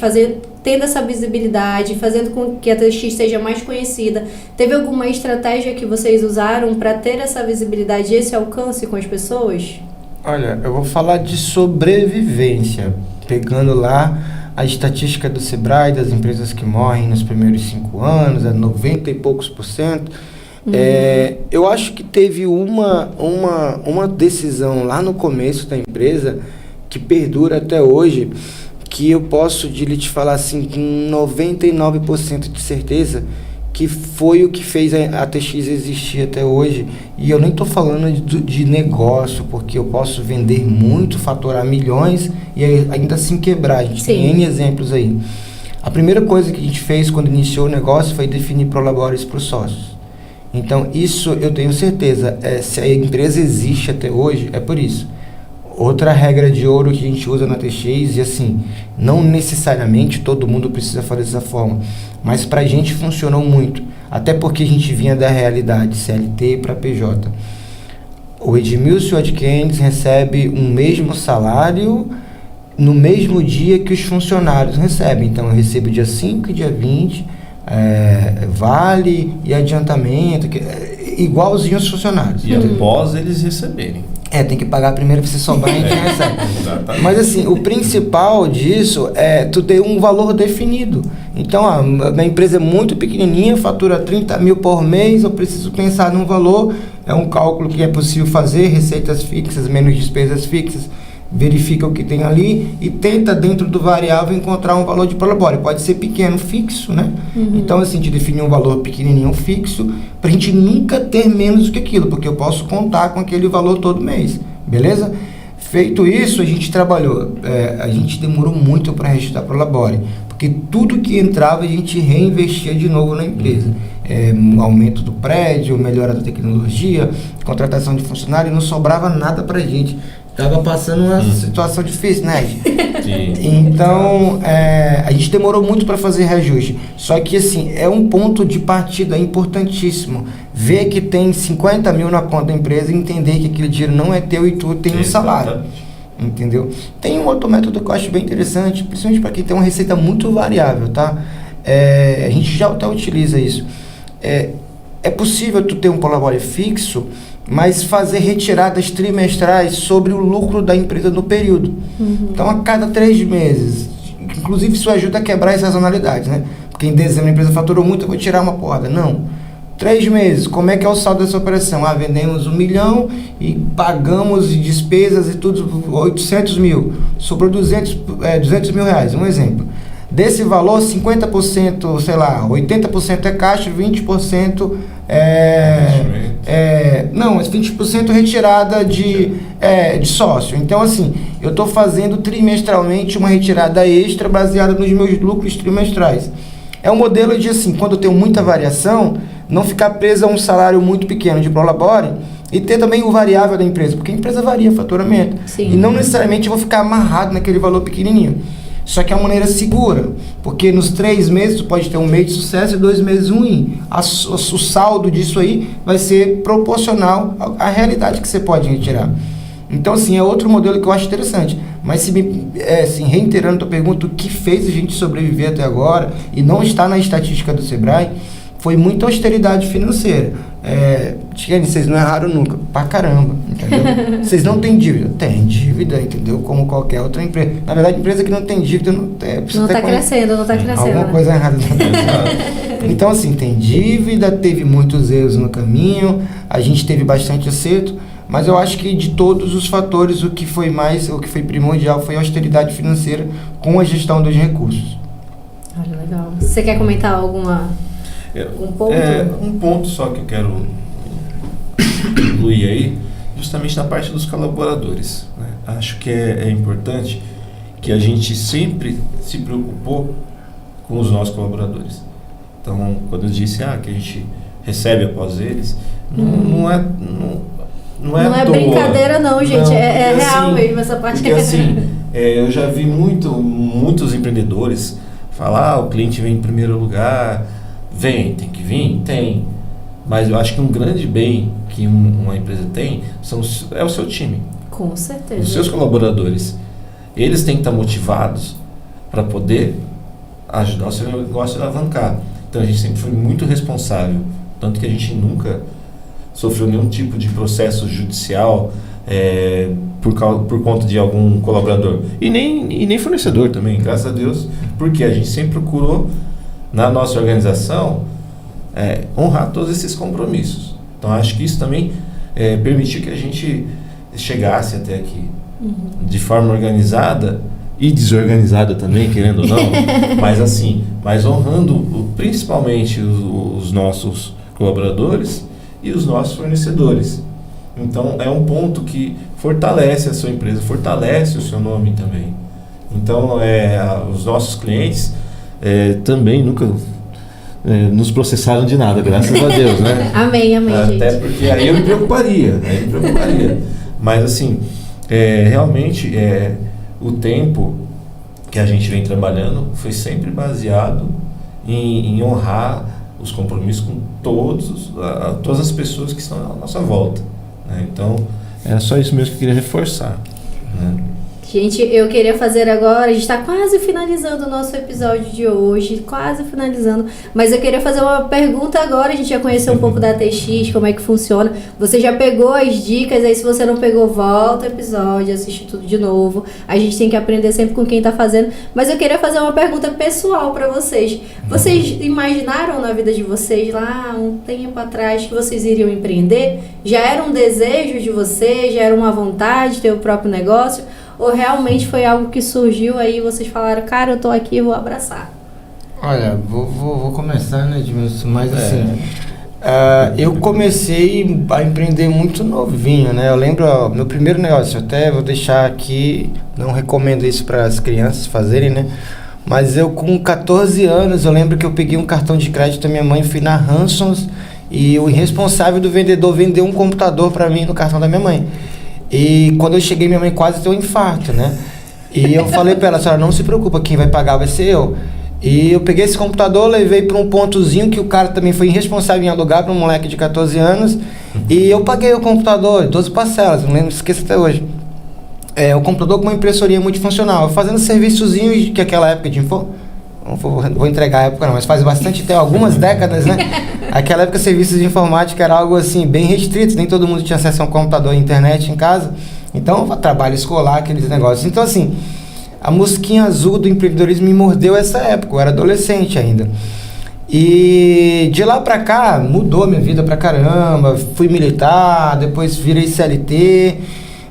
tendo essa visibilidade, fazendo com que a TX seja mais conhecida? Teve alguma estratégia que vocês usaram para ter essa visibilidade e esse alcance com as pessoas? Olha, eu vou falar de sobrevivência, pegando lá a estatística do Sebrae, das empresas que morrem nos primeiros 5 anos, 90 e poucos %. Eu acho que teve uma decisão lá no começo da empresa que perdura até hoje, que eu posso te falar assim com 99% de certeza que foi o que fez a TX existir até hoje. E eu nem estou falando de negócio, porque eu posso vender muito, faturar milhões e ainda assim quebrar. A gente tem N exemplos aí. A primeira coisa que a gente fez quando iniciou o negócio foi definir prolabores para os sócios. Então, isso eu tenho certeza, se a empresa existe até hoje, é por isso. Outra regra de ouro que a gente usa na TX, e assim, não necessariamente todo mundo precisa fazer dessa forma, mas pra gente funcionou muito, até porque a gente vinha da realidade CLT para PJ. O Edmilson e o Adkins recebe um mesmo salário no mesmo dia que os funcionários recebem. Então eu recebo dia 5 e dia 20, vale e adiantamento, igualzinho aos funcionários. E após eles receberem. Tem que pagar primeiro para você sobrar e recebe. Mas assim, o principal disso é tu ter um valor definido. Então, a minha empresa é muito pequenininha, fatura 30 mil por mês, eu preciso pensar num valor, é um cálculo que é possível fazer, receitas fixas, menos despesas fixas, verifica o que tem ali e tenta dentro do variável encontrar um valor de prolabore. Pode ser pequeno, fixo, né? Então, assim, de definir um valor pequenininho, fixo, pra gente nunca ter menos do que aquilo, porque eu posso contar com aquele valor todo mês, beleza? Feito isso, a gente trabalhou, a gente demorou muito para registrar prolabore, porque tudo que entrava a gente reinvestia de novo na empresa. Aumento do prédio, melhora da tecnologia, contratação de funcionário, não sobrava nada pra gente. Tava passando uma situação difícil, né? Então, a gente demorou muito para fazer reajuste. Só que, assim, é um ponto de partida importantíssimo. Ver que tem 50 mil na conta da empresa e entender que aquele dinheiro não é teu e tu tem um salário. Entendeu? Tem um outro método que eu acho bem interessante, principalmente para quem tem uma receita muito variável, tá? A gente já até utiliza isso. É possível tu ter um prolabore fixo, mas fazer retiradas trimestrais sobre o lucro da empresa no período. Então, a cada 3 meses, inclusive isso ajuda a quebrar as sazonalidades, né? Porque em dezembro a empresa faturou muito, eu vou tirar uma porrada. Não. 3 meses, como é que é o saldo dessa operação? Vendemos 1 milhão e pagamos despesas e tudo, 800 mil. Sobrou 200 mil reais, um exemplo. Desse valor, 50%, sei lá, 80% é caixa, 20% não, 20% retirada de sócio. Então, assim, eu estou fazendo trimestralmente uma retirada extra baseada nos meus lucros trimestrais. É um modelo de, assim, quando eu tenho muita variação, não ficar preso a um salário muito pequeno de prolabore e ter também o variável da empresa, porque a empresa varia faturamento. Sim. E não necessariamente eu vou ficar amarrado naquele valor pequenininho. Só que é uma maneira segura, porque nos 3 meses tu pode ter um mês de sucesso e 2 meses ruim. O saldo disso aí vai ser proporcional à realidade que você pode retirar. Então, assim, é outro modelo que eu acho interessante. Mas, reiterando a tua pergunta, o que fez a gente sobreviver até agora e não está na estatística do Sebrae, foi muita austeridade financeira. Vocês não erraram nunca, pra caramba, entendeu? Vocês não têm dívida? Tem dívida, entendeu? Como qualquer outra empresa. Na verdade, empresa que não tem dívida não tem. Não tá crescendo. Alguma coisa errada. Então, assim, tem dívida, teve muitos erros no caminho, a gente teve bastante acerto, mas eu acho que de todos os fatores, o que foi primordial foi a austeridade financeira com a gestão dos recursos. Olha, legal. Você quer comentar alguma... Um ponto? Um ponto só que eu quero incluir aí. justamente na parte dos colaboradores, né? Acho que é importante que a gente sempre se preocupou com os nossos colaboradores. Então, quando eu disse que a gente recebe após eles, não é toa. Brincadeira não, gente, não, é real assim, mesmo essa parte. Porque assim, eu já vi muitos empreendedores falar, o cliente vem em primeiro lugar, tem que vir? Tem. Mas eu acho que um grande bem que uma empresa tem é o seu time. Com certeza. Os seus colaboradores. Eles têm que estar motivados para poder ajudar o seu negócio a alavancar. Então a gente sempre foi muito responsável, tanto que a gente nunca sofreu nenhum tipo de processo judicial por conta de algum colaborador. E nem fornecedor também, graças a Deus, porque a gente sempre procurou, na nossa organização, honrar todos esses compromissos. Então acho que isso também permitiu que a gente chegasse até aqui de forma organizada e desorganizada também, querendo ou não, mas honrando principalmente os nossos colaboradores e os nossos fornecedores. Então é um ponto que fortalece a sua empresa, fortalece o seu nome também. Então os nossos clientes também nunca nos processaram de nada, graças a Deus, né? Amém, Até gente. porque aí eu me preocuparia. Mas assim, realmente o tempo que a gente vem trabalhando foi sempre baseado em honrar os compromissos com todas as pessoas que estão à nossa volta, né? Então, era só isso mesmo que eu queria reforçar, né? Gente, eu queria fazer agora, a gente está quase finalizando o nosso episódio de hoje, quase finalizando, mas eu queria fazer uma pergunta agora, a gente já conheceu um pouco da TX, como é que funciona, você já pegou as dicas, aí se você não pegou, volta o episódio, assiste tudo de novo, a gente tem que aprender sempre com quem está fazendo, mas eu queria fazer uma pergunta pessoal para vocês. Vocês imaginaram na vida de vocês lá um tempo atrás que vocês iriam empreender? Já era um desejo de vocês, já era uma vontade de ter o próprio negócio? Ou realmente foi algo que surgiu aí e vocês falaram, cara, eu tô aqui, eu vou abraçar? Olha, vou começar, né, Edmilson, mas assim, eu comecei a empreender muito novinho, né? Eu lembro, meu primeiro negócio, até vou deixar aqui, não recomendo isso para as crianças fazerem, né? Mas eu com 14 anos, eu lembro que eu peguei um cartão de crédito da minha mãe, fui na Hansons e o responsável do vendedor vendeu um computador para mim no cartão da minha mãe. E quando eu cheguei, minha mãe quase teve um infarto, né? E eu falei pra ela, senhora, não se preocupa, quem vai pagar vai ser eu. E eu peguei esse computador, levei pra um pontozinho que o cara também foi irresponsável em alugar pra um moleque de 14 anos. E eu paguei o computador, 12 parcelas, não lembro, esqueço até hoje. O computador com uma impressoria multifuncional, eu fazendo serviçozinhos que aquela época de vou entregar a época não, mas faz bastante tempo, algumas décadas, né? Aquela época serviços de informática era algo assim, bem restrito, nem todo mundo tinha acesso a um computador e internet em casa. Então, trabalho escolar, aqueles negócios. Então, assim, a mosquinha azul do empreendedorismo me mordeu essa época, eu era adolescente ainda. E de lá pra cá, mudou minha vida pra caramba, fui militar, depois virei CLT.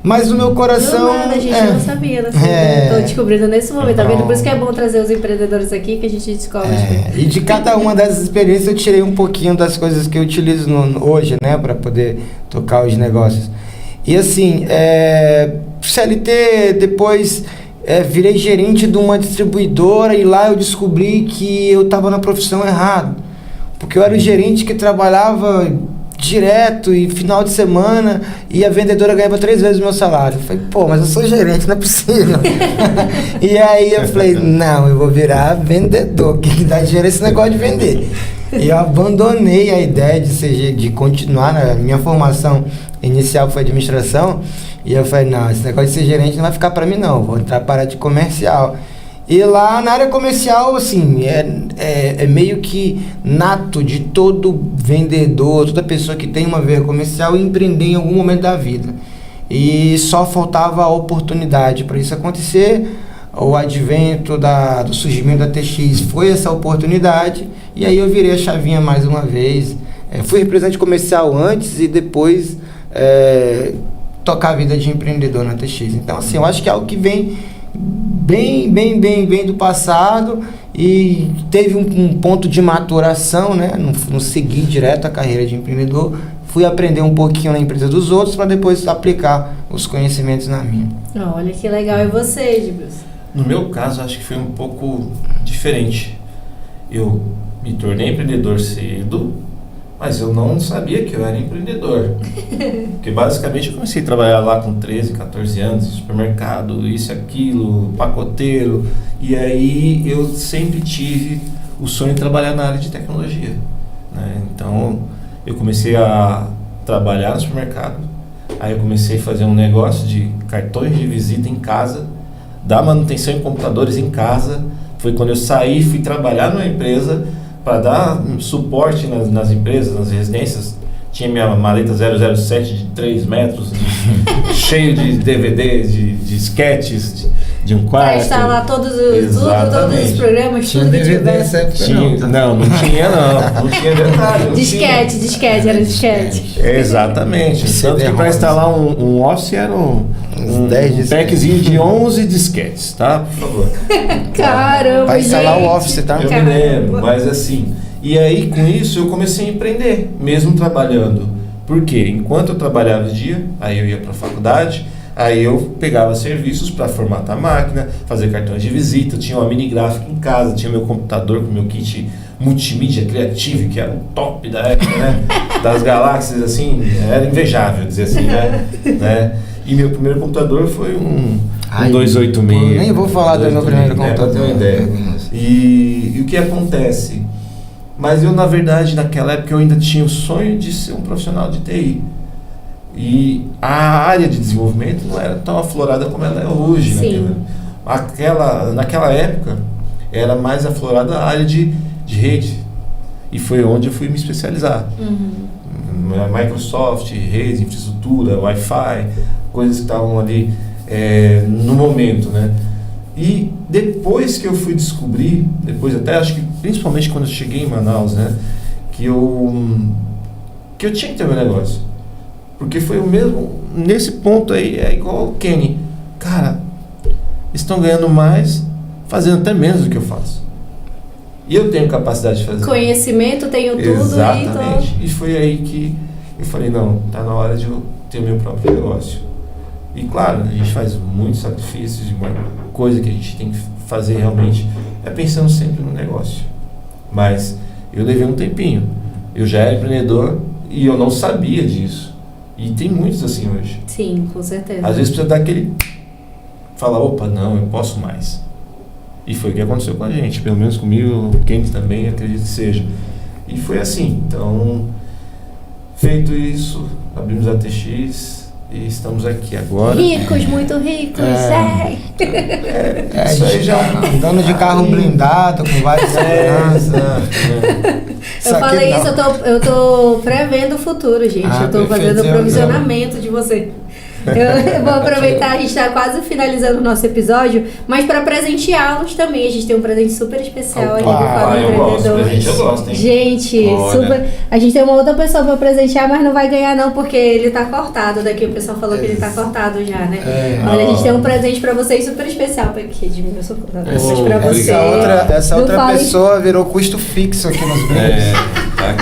Mas no meu coração... Não, nada, a gente não sabia, tô descobrindo nesse momento, tá vendo? Por isso que é bom trazer os empreendedores aqui, que a gente descobre. E de cada uma dessas experiências eu tirei um pouquinho das coisas que eu utilizo hoje, né? Para poder tocar os negócios. E assim, CLT, depois virei gerente de uma distribuidora e lá eu descobri que eu estava na profissão errada. Porque eu era o gerente que trabalhava direto e final de semana e a vendedora ganhava 3 vezes o meu salário. Eu falei, pô, mas eu sou gerente, não é possível. E aí eu falei, não, eu vou virar vendedor, que dá dinheiro esse negócio de vender. E eu abandonei a ideia de continuar, na minha formação inicial foi administração, e eu falei, não, esse negócio de ser gerente não vai ficar para mim não, vou entrar para a área de comercial. E lá na área comercial, assim, é meio que nato de todo vendedor, toda pessoa que tem uma veia comercial empreender em algum momento da vida. E só faltava a oportunidade para isso acontecer. O advento do surgimento da TX foi essa oportunidade, e aí eu virei a chavinha mais uma vez. Fui representante comercial antes e depois tocar a vida de empreendedor na TX. Então, assim, eu acho que é algo que vem bem do passado e teve um ponto de maturação, né? Não segui direto a carreira de empreendedor, fui aprender um pouquinho na empresa dos outros para depois aplicar os conhecimentos na minha. Olha que legal. E você, Edmilson? No meu caso, acho que foi um pouco diferente. Eu me tornei empreendedor cedo, mas eu não sabia que eu era empreendedor. Porque basicamente eu comecei a trabalhar lá com 13, 14 anos, em supermercado, isso e aquilo, pacoteiro. E aí eu sempre tive o sonho de trabalhar na área de tecnologia, né? Então eu comecei a trabalhar no supermercado, aí eu comecei a fazer um negócio de cartões de visita em casa, dar manutenção em computadores em casa. Foi quando eu saí e fui trabalhar numa empresa para dar suporte nas empresas, nas residências. Tinha minha maleta 007 de 3 metros, cheio de DVDs, de sketches, de um quarto. Para instalar todos os programas, Tinha tudo que DVD tivesse. nessa época, Não tinha detalhe. Disquete, era disquete. Exatamente. Tanto que para instalar um Office era um 10 packzinho de 11 disquetes, tá? Por favor. Caramba, Para instalar gente. o Office, tá? Eu me lembro, mas assim... E aí, com isso, eu comecei a empreender, mesmo trabalhando. Por quê? Enquanto eu trabalhava de dia, aí eu ia para a faculdade, aí eu pegava serviços para formatar a máquina, fazer cartões de visita, eu tinha uma mini gráfica em casa, tinha meu computador com meu kit multimídia Creative, que era o top da época, né? Das galáxias, assim, era invejável dizer assim, né? E meu primeiro computador foi um 286. Nem vou falar do meu primeiro computador. Pra ter uma ideia. E o que acontece? Mas eu, na verdade, naquela época, eu ainda tinha o sonho de ser um profissional de TI. E a área de desenvolvimento não era tão aflorada como ela é hoje. Sim. Naquela época, era mais aflorada a área de rede. E foi onde eu fui me especializar. Microsoft, rede, infraestrutura, Wi-Fi, coisas que estavam ali no momento, né? E depois que eu fui descobrir, depois até acho que principalmente quando eu cheguei em Manaus, né, que eu tinha que ter meu negócio. Porque foi o mesmo, nesse ponto aí, é igual o Kenny. Cara, estão ganhando mais, fazendo até menos do que eu faço. E eu tenho capacidade de fazer. Conhecimento, tenho tudo. Exatamente. E foi aí que eu falei, não, tá na hora de eu ter o meu próprio negócio. E claro, a gente faz muitos sacrifícios, e uma coisa que a gente tem que fazer realmente é pensando sempre no negócio. Mas eu levei um tempinho. Eu já era empreendedor e eu não sabia disso. E tem muitos assim hoje. Sim, com certeza. Às vezes precisa dar aquele... Falar, opa, não, eu posso mais. E foi o que aconteceu com a gente. Pelo menos comigo, o Kenny também, acredito que seja. E foi assim. Então, feito isso, abrimos a TX... E estamos aqui agora. Ricos, muito ricos. Isso aí já andando de carro blindado, com várias seguranças. Eu falei isso, eu tô prevendo o futuro, gente. Eu tô fazendo o provisionamento de você. Eu vou aproveitar, a gente tá quase finalizando o nosso episódio, mas para presenteá-los também, a gente tem um presente super especial aí do Fala Empreendedor. Eu gosto, hein? Gente, super. A gente tem uma outra pessoa para presentear, mas não vai ganhar não, porque ele tá cortado daqui. O pessoal falou que ele tá cortado já, né? Olha, a gente tem um presente para vocês super especial para aqui, Edmilson. Pra você. Essa outra pessoa virou custo fixo aqui nos brindes.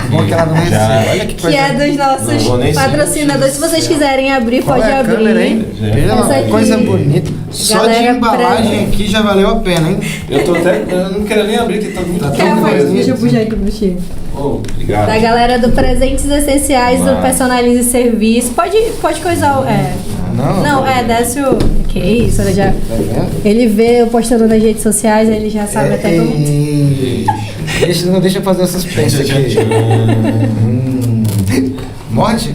Bom que ela não recebe. Olha que coisa. Que é dos nossos patrocinadores. Se vocês quiserem abrir, pode abrir. Câmera, hein? Pela coisa bonita. Só de embalagem aqui já valeu a pena, hein? Eu não quero nem abrir, que tá muito Deixa eu puxar aqui pro Chico. Obrigado. Da galera do Presentes Essenciais do Personalize Serviço. Pode coisar. Não, desce o. Que isso, ele já. Ele vê eu postando nas redes sociais, ele já sabe até como. Não deixa eu fazer o suspense aqui. Morte?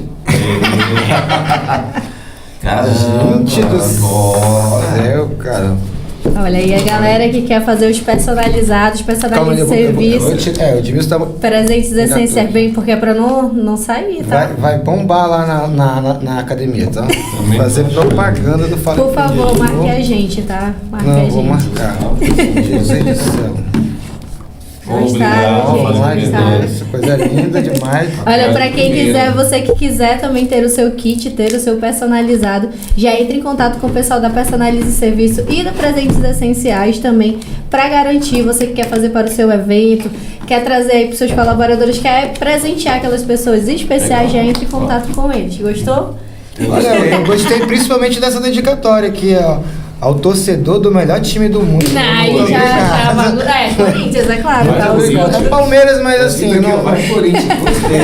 Cara, gente do céu, cara. Olha aí a galera que quer fazer os personalizados, personalizados de serviço. O Edmilson tá... Presentes essenciais, bem, porque é pra não sair, tá? Vai bombar lá na academia, tá? Fazer propaganda do Fala Por favor, marque a gente, tá? Marque a gente. Vou marcar. Jesus do céu. Obrigado, gente. Coisa linda demais. Olha, pra quem quiser, você que quiser também ter o seu kit, ter o seu personalizado, já entre em contato com o pessoal da Personalize Serviço e da Presentes Essenciais também, pra garantir, você que quer fazer para o seu evento, quer trazer aí pros seus colaboradores, quer presentear aquelas pessoas especiais, já entre em contato com eles. Gostou? Olha, eu gostei principalmente dessa dedicatória aqui, ó. Ao torcedor do melhor time do mundo. Não, já Corinthians, é claro. É Palmeiras, mas assim, não vai Corinthians, gostei.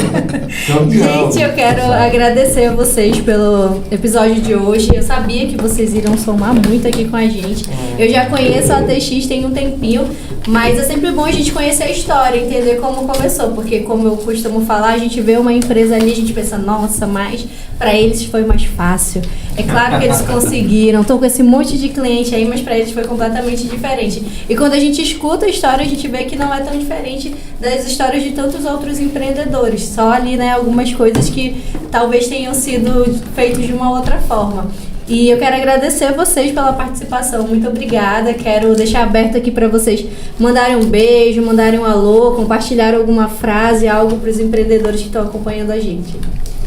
Gente, eu quero agradecer a vocês pelo episódio de hoje. Eu sabia que vocês iriam somar muito aqui com a gente. Eu já conheço a TX tem um tempinho, mas é sempre bom a gente conhecer a história, entender como começou, porque como eu costumo falar, a gente vê uma empresa ali, a gente pensa, nossa, mas para eles foi mais fácil. É claro que eles conseguiram, estão com esse monte de cliente aí, mas para eles foi completamente diferente. E quando a gente escuta a história, a gente vê que não é tão diferente das histórias de tantos outros empreendedores. Só ali, né, algumas coisas que talvez tenham sido feitas de uma outra forma. E eu quero agradecer a vocês pela participação. Muito obrigada. Quero deixar aberto aqui para vocês mandarem um beijo, mandarem um alô, compartilhar alguma frase, algo para os empreendedores que estão acompanhando a gente.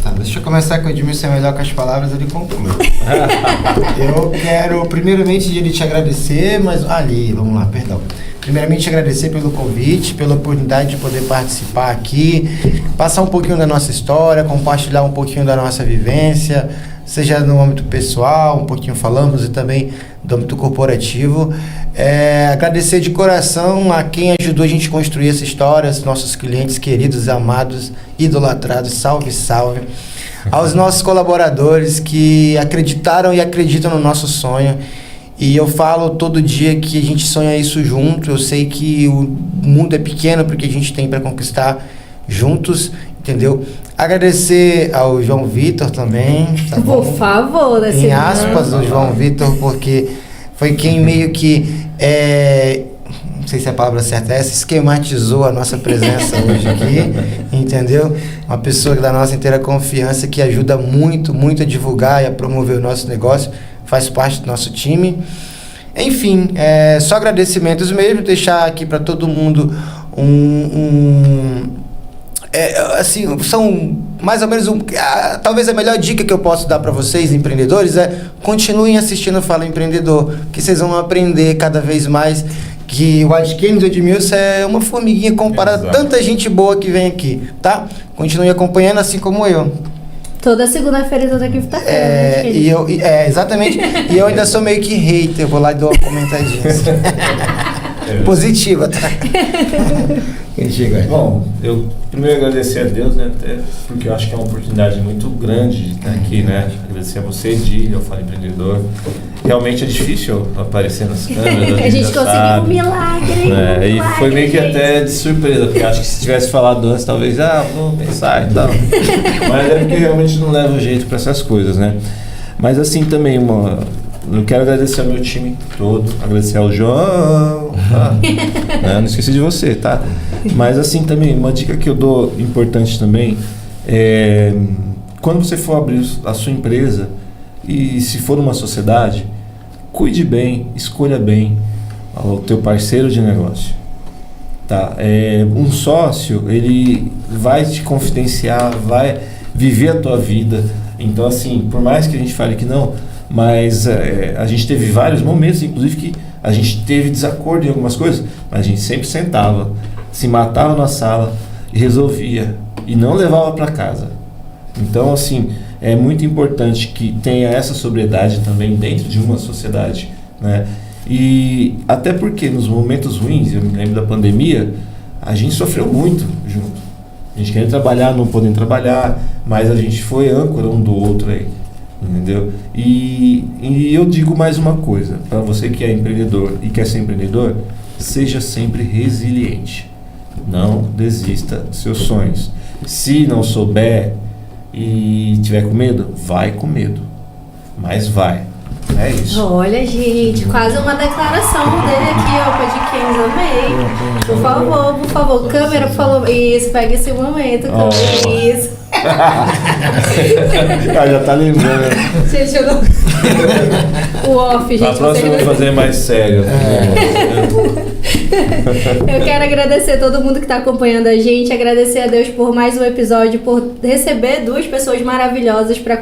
Tá, deixa eu começar com o Edmilson, é melhor com as palavras, ele conclui. Eu quero, primeiramente, ele te agradecer, mas... vamos lá, perdão. Primeiramente, agradecer pelo convite, pela oportunidade de poder participar aqui, passar um pouquinho da nossa história, compartilhar um pouquinho da nossa vivência, seja no âmbito pessoal, um pouquinho falamos, e também do âmbito corporativo. Agradecer de coração a quem ajudou a gente a construir essa história, os nossos clientes queridos, amados, idolatrados, salve, salve. Aos nossos colaboradores que acreditaram e acreditam no nosso sonho. E eu falo todo dia que a gente sonha isso junto. Eu sei que o mundo é pequeno porque a gente tem para conquistar juntos, entendeu? Agradecer ao João Vitor também. Tá Por bom? favor, desse Em aspas, o João Vitor, porque foi quem meio que, não sei se a palavra certa é essa, esquematizou a nossa presença hoje aqui, entendeu? Uma pessoa da nossa inteira confiança que ajuda muito, muito a divulgar e a promover o nosso negócio, faz parte do nosso time. Enfim, só agradecimentos mesmo, deixar aqui para todo mundo assim, são mais ou menos talvez a melhor dica que eu posso dar para vocês, empreendedores, continuem assistindo o Fala Empreendedor, que vocês vão aprender cada vez mais que o adquire do Edmilson é uma formiguinha comparada a tanta gente boa que vem aqui, tá? Continue acompanhando, assim como eu. Toda segunda-feira e toda quinta-feira. Exatamente. E eu ainda sou meio que hater, vou lá e dou uma comentadinha. Positiva, tá? Bom, eu primeiro agradecer a Deus, né? Até porque eu acho que é uma oportunidade muito grande de estar aqui, né? Agradecer a você, Edílio, ao Fala Empreendedor. Realmente é difícil aparecer nas câmeras. A gente conseguiu um milagre. E foi meio que até de surpresa, porque acho que se tivesse falado antes, talvez, vou pensar e tal. Mas é porque realmente não leva jeito para essas coisas, né? Mas assim também, eu quero agradecer ao meu time todo, agradecer ao João, tá? Não esqueci de você, tá? Mas assim também, uma dica que eu dou importante também é quando você for abrir a sua empresa e se for uma sociedade, cuide bem, escolha bem o teu parceiro de negócio, tá? Um sócio, ele vai te confidenciar, vai viver a tua vida. Então assim, por mais que a gente fale que não, mas a gente teve vários momentos, inclusive que a gente teve desacordo em algumas coisas, mas a gente sempre sentava, se matava na sala e resolvia, e não levava para casa. Então assim, é muito importante que tenha essa sobriedade também dentro de uma sociedade, né? E até porque nos momentos ruins, eu me lembro da pandemia, a gente sofreu muito junto. A gente queria trabalhar, não podendo trabalhar, mas a gente foi âncora um do outro aí, entendeu? E eu digo mais uma coisa, para você que é empreendedor e quer ser empreendedor, seja sempre resiliente. Não desista dos seus sonhos. Se não souber e tiver com medo, vai com medo, mas vai. É isso. Olha, gente, quase uma declaração dele aqui, ó, podcast, amei. Por favor, câmera, por favor. Isso, pega esse momento, câmera, isso. Já tá lembrando. Gente, eu não... O off, gente. A próxima eu vou fazer mais sério. Eu quero agradecer a todo mundo que está acompanhando a gente, agradecer a Deus por mais um episódio, por receber duas pessoas maravilhosas para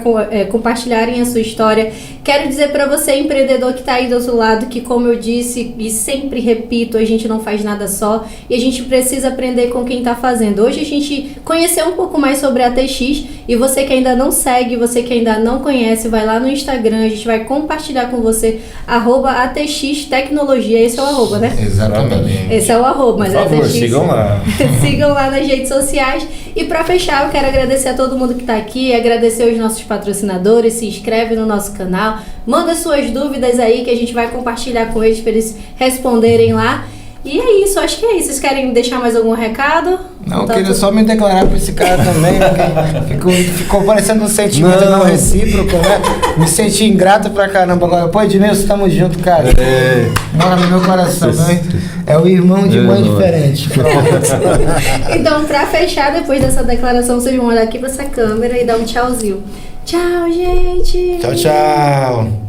compartilharem a sua história. Quero dizer para você, empreendedor que está aí do outro lado, que como eu disse e sempre repito, a gente não faz nada só e a gente precisa aprender com quem está fazendo. Hoje a gente conheceu um pouco mais sobre a ATX e você que ainda não segue, você que ainda não conhece, vai lá no Instagram, a gente vai compartilhar com você, @ATX Tecnologia, esse é o arroba, né? Exatamente. Esse é o arroba, mas Por favor, ATX... sigam lá. Sigam lá nas redes sociais. E para fechar, eu quero agradecer a todo mundo que está aqui, agradecer os nossos patrocinadores, se inscreve no nosso canal, manda suas dúvidas aí que a gente vai compartilhar com eles para eles responderem lá. E é isso, acho que é isso. Vocês querem deixar mais algum recado? Não, eu Tá queria tudo- só me declarar pra esse cara também, porque ficou parecendo um sentimento não recíproco, né? Me senti ingrato pra caramba agora. Pô, Ednilson, tamo junto, cara. Mora no meu coração, né? É o irmão de mãe diferente. Pronto. Então, para fechar, depois dessa declaração, vocês vão olhar aqui para essa câmera e dar um tchauzinho. Tchau, gente! Tchau, tchau.